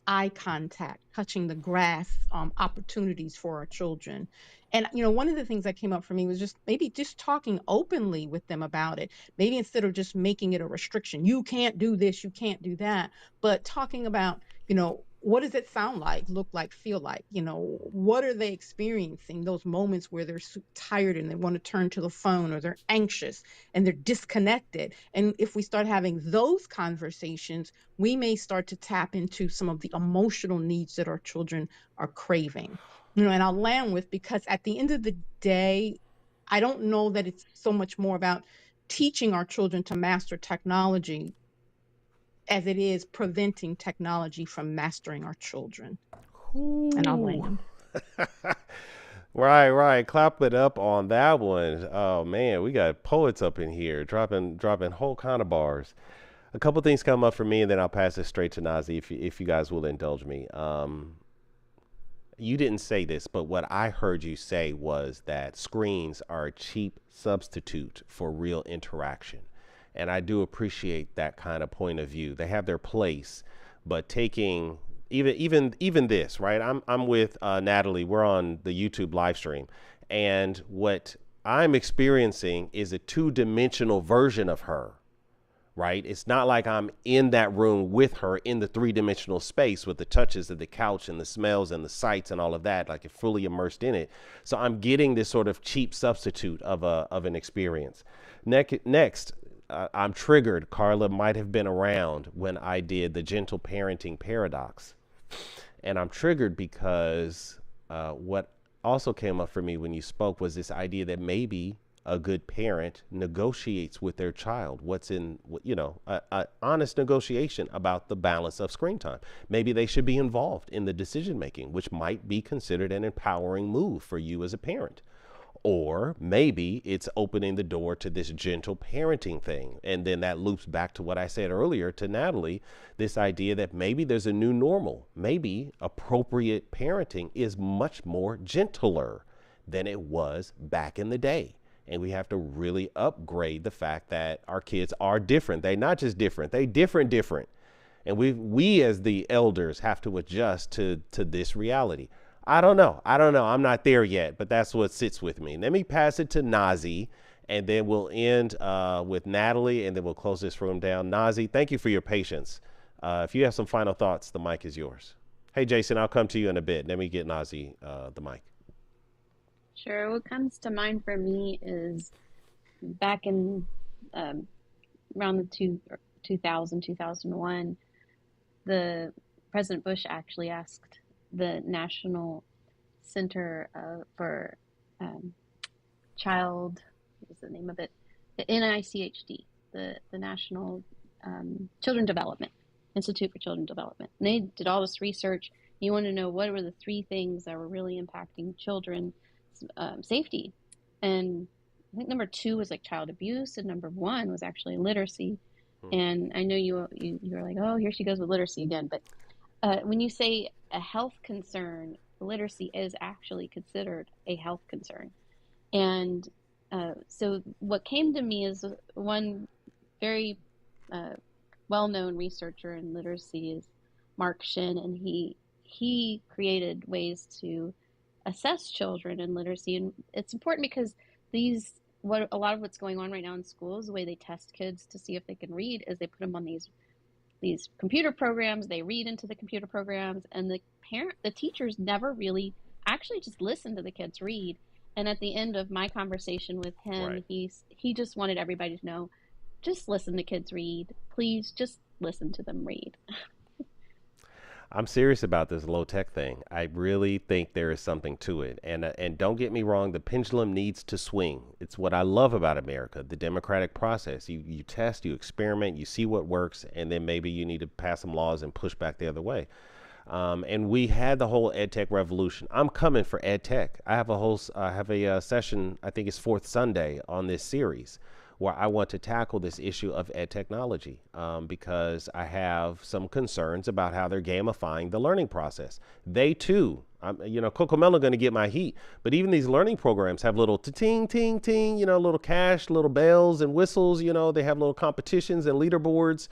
eye contact, touching the grass opportunities for our children. And one of the things that came up for me was just talking openly with them about it. Maybe instead of just making it a restriction, you can't do this, you can't do that, but talking about what does it sound like, look like, feel like? What are they experiencing? Those moments where they're tired and they want to turn to the phone, or they're anxious and they're disconnected. And if we start having those conversations, we may start to tap into some of the emotional needs that our children are craving. And I'll land with, because at the end of the day, I don't know that it's so much more about teaching our children to master technology as it is preventing technology from mastering our children. And I'll Ooh. land. Right. Clap it up on that one. Oh man, we got poets up in here dropping whole kind of bars. A couple things come up for me, and then I'll pass it straight to Nazi if you guys will indulge me. You didn't say this, but what I heard you say was that screens are a cheap substitute for real interaction. And I do appreciate that kind of point of view. They have their place, but taking even this, right? I'm with Natalie. We're on the YouTube live stream, and what I'm experiencing is a two-dimensional version of her. Right? It's not like I'm in that room with her in the three-dimensional space with the touches of the couch and the smells and the sights and all of that, like you're fully immersed in it. So I'm getting this sort of cheap substitute of an experience. Next, I'm triggered. Carla might have been around when I did the gentle parenting paradox. And I'm triggered because what also came up for me when you spoke was this idea that maybe a good parent negotiates with their child what's in, a honest negotiation about the balance of screen time. Maybe they should be involved in the decision making, which might be considered an empowering move for you as a parent. Or maybe it's opening the door to this gentle parenting thing. And then that loops back to what I said earlier to Natalie, this idea that maybe there's a new normal. Maybe appropriate parenting is much more gentler than it was back in the day. And we have to really upgrade the fact that our kids are different. They're not just different, they different. And we as the elders have to adjust to this reality. I don't know. I'm not there yet, but that's what sits with me. Let me pass it to Nazi, and then we'll end with Natalie, and then we'll close this room down. Nazi, thank you for your patience. If you have some final thoughts, the mic is yours. Hey, Jason, I'll come to you in a bit. Let me get Nazi the mic. Sure. What comes to mind for me is back in around the 2001, the President Bush actually asked the National Center for Child, what was the name of it? The NICHD, the National Children Development, Institute for Children Development. And they did all this research. You want to know what were the three things that were really impacting children safety, and I think number 2 was like child abuse, and number 1 was actually literacy. And I know you were like, oh, here she goes with literacy again, but when you say a health concern, literacy is actually considered a health concern. And so what came to me is one very well-known researcher in literacy is Mark Shin, and he created ways to assess children in literacy. And it's important because a lot of what's going on right now in schools, the way they test kids to see if they can read, is they put them on these computer programs. They read into the computer programs, and the teachers never really actually just listen to the kids read. And at the end of my conversation with him, right, he just wanted everybody to know, just listen to kids read. Please just listen to them read. I'm serious about this low tech thing. I really think there is something to it. And don't get me wrong, the pendulum needs to swing. It's what I love about America, the democratic process. You test, you experiment, you see what works, and then maybe you need to pass some laws and push back the other way. And we had the whole ed tech revolution. I'm coming for ed tech. I have a session, I think it's fourth Sunday on this series, where I want to tackle this issue of ed technology because I have some concerns about how they're gamifying the learning process. They too, Cocomelon going to get my heat, but even these learning programs have little ting, ting, ting, little cash, little bells and whistles, they have little competitions and leaderboards.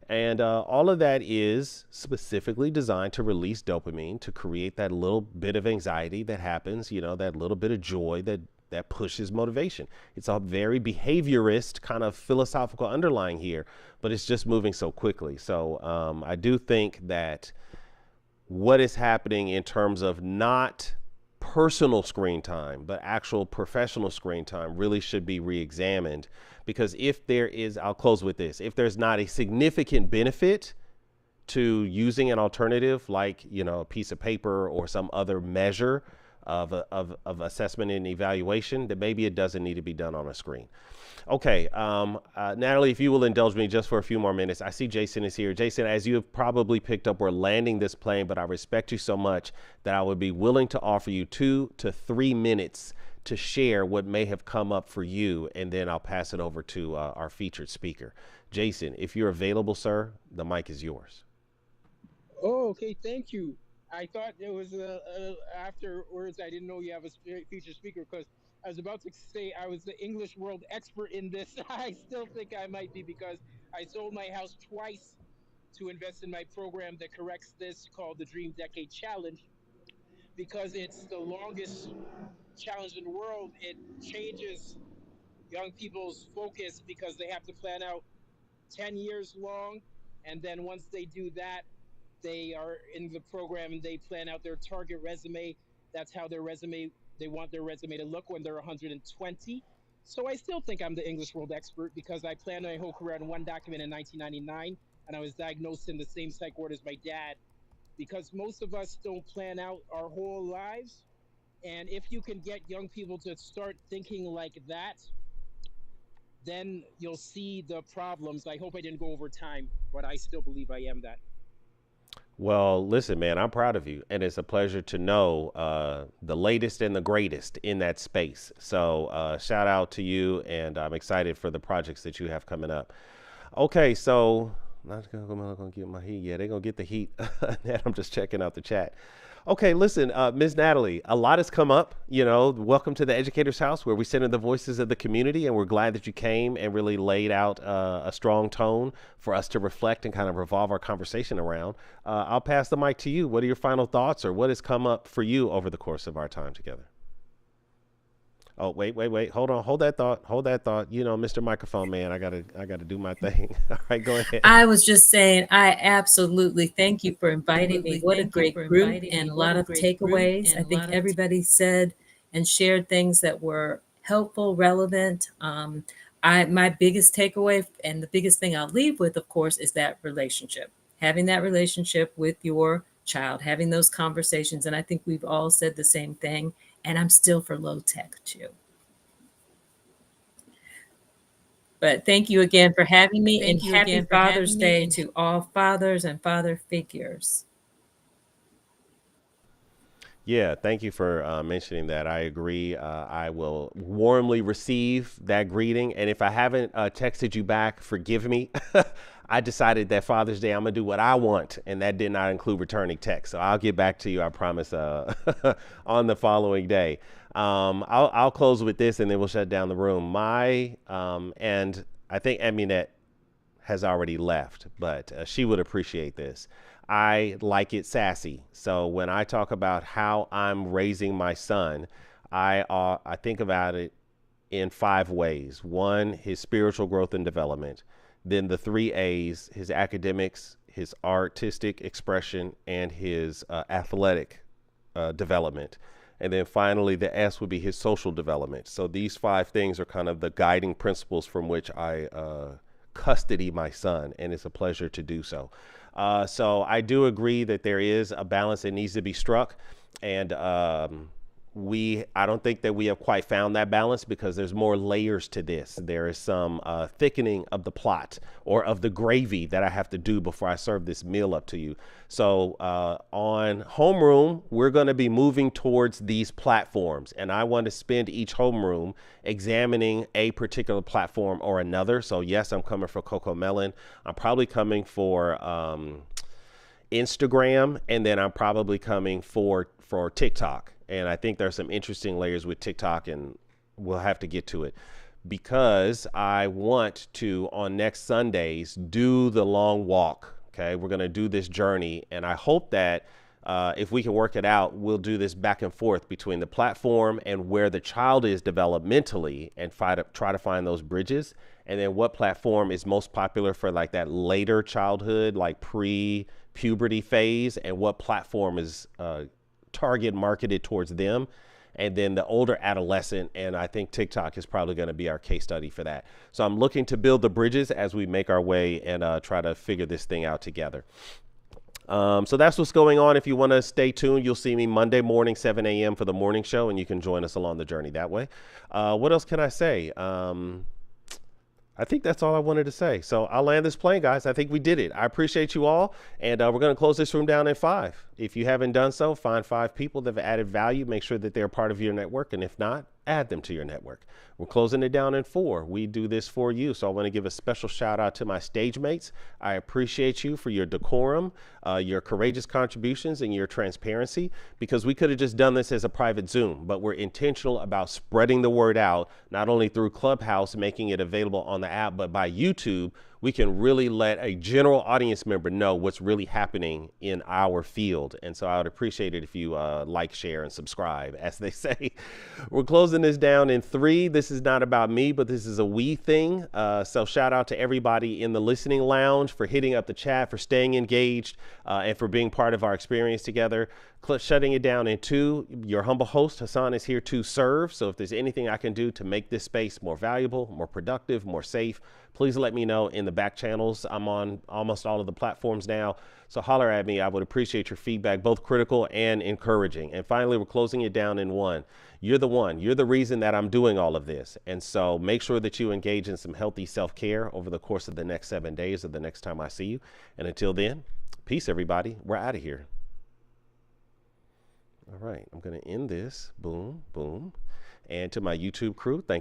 And all of that is specifically designed to release dopamine, to create that little bit of anxiety that happens, that little bit of joy that pushes motivation. It's a very behaviorist kind of philosophical underlying here, but it's just moving so quickly. So I do think that what is happening in terms of not personal screen time, but actual professional screen time really should be re-examined. Because if there is, I'll close with this, if there's not a significant benefit to using an alternative like, you know, a piece of paper or some other measure of assessment and evaluation, then maybe it doesn't need to be done on a screen. Okay, Natalie, if you will indulge me just for a few more minutes. I see Jason is here. Jason, as you have probably picked up, we're landing this plane, but I respect you so much that I would be willing to offer you 2 to 3 minutes to share what may have come up for you, and then I'll pass it over to our featured speaker. Jason, if you're available, sir, the mic is yours. Oh, okay. Thank you. I thought it was afterwards. I didn't know you have a featured speaker because I was about to say I was the English world expert in this. I still think I might be because I sold my house twice to invest in my program that corrects this called the Dream Decade Challenge because it's the longest challenge in the world. It changes young people's focus because they have to plan out 10 years long. And then once they do that, they are in the program and they plan out their target resume. That's how their resume, they want their resume to look when they're 120. So I still think I'm the English world expert because I planned my whole career on one document in 1999, and I was diagnosed in the same psych ward as my dad. Because most of us don't plan out our whole lives. And if you can get young people to start thinking like that, then you'll see the problems. I hope I didn't go over time, but I still believe I am that. Well, listen, man, I'm proud of you, and it's a pleasure to know the latest and the greatest in that space. So shout out to you, and I'm excited for the projects that you have coming up. Okay, so not gonna get my heat yet. They're gonna get the heat. I'm just checking out the chat. Okay, listen, Ms. Natalie, a lot has come up. You know, welcome to the Educator's House, where we center the voices of the community, and we're glad that you came and really laid out a strong tone for us to reflect and kind of revolve our conversation around. I'll pass the mic to you. What are your final thoughts, or what has come up for you over the course of our time together? Oh, wait. Hold on. Hold that thought. You know, Mr. Microphone Man, I gotta do my thing. All right, go ahead. I was just saying, I absolutely thank you for inviting me. What a great group and a lot of takeaways. I think everybody said and shared things that were helpful, relevant. My biggest takeaway and the biggest thing I'll leave with, of course, is that relationship. Having that relationship with your child, having those conversations. And I think we've all said the same thing. And I'm still for low tech too. But thank you again for having me, and happy Father's Day to all fathers and father figures. Yeah, thank you for mentioning that. I agree. I will warmly receive that greeting. And if I haven't texted you back, forgive me. I decided that Father's Day, I'm going to do what I want. And that did not include returning text. So I'll get back to you, I promise, on the following day. I'll close with this and then we'll shut down the room. And I think Eminette has already left, but she would appreciate this. I like it sassy. So when I talk about how I'm raising my son, I think about it in 5 ways. 1, his spiritual growth and development. Then the 3 A's, his academics, his artistic expression, and his athletic development. And then finally, the S would be his social development. So these 5 things are kind of the guiding principles from which I custody my son, and it's a pleasure to do so. So I do agree that there is a balance that needs to be struck, and I don't think that we have quite found that balance because there's more layers to this. There is some thickening of the plot or of the gravy that I have to do before I serve this meal up to you. So on homeroom, we're going to be moving towards these platforms, and I want to spend each homeroom examining a particular platform or another. So yes, I'm coming for Coco Melon. I'm probably coming for Instagram, and then I'm probably coming for TikTok. And I think there's some interesting layers with TikTok, and we'll have to get to it because I want to, on next Sundays, do the long walk. Okay, we're going to do this journey, and I hope that if we can work it out, we'll do this back and forth between the platform and where the child is developmentally and try to find those bridges. And then what platform is most popular for like that later childhood, like puberty phase and what platform is target marketed towards them. And then the older adolescent, and I think TikTok is probably going to be our case study for that. So I'm looking to build the bridges as we make our way and try to figure this thing out together. So that's what's going on. If you want to stay tuned, you'll see me Monday morning, 7 a.m. for the morning show, and you can join us along the journey that way. What else can I say? I think that's all I wanted to say. So I'll land this plane, guys. I think we did it. I appreciate you all. And we're going to close this room down in 5. If you haven't done so, find 5 people that have added value. Make sure that they're part of your network. And if not, add them to your network. We're closing it down in 4. We do this for you. So I want to give a special shout out to my stage mates. I appreciate you for your decorum, your courageous contributions, and your transparency, because we could have just done this as a private Zoom, but we're intentional about spreading the word out, not only through Clubhouse, making it available on the app, but by YouTube. We can really let a general audience member know what's really happening in our field. And so I would appreciate it if you like, share, and subscribe, as they say. We're closing this down in 3. This is not about me, but this is a we thing. So shout out to everybody in the listening lounge for hitting up the chat, for staying engaged, and for being part of our experience together. Shutting it down in 2. Your humble host, Hassan, is here to serve. So if there's anything I can do to make this space more valuable, more productive, more safe, please let me know in the back channels. I'm on almost all of the platforms now. So holler at me. I would appreciate your feedback, both critical and encouraging. And finally, we're closing it down in 1. You're the one. You're the reason that I'm doing all of this. And so make sure that you engage in some healthy self-care over the course of the next 7 days or the next time I see you. And until then, peace, everybody. We're out of here. All right, I'm going to end this. Boom, boom. And to my YouTube crew, thank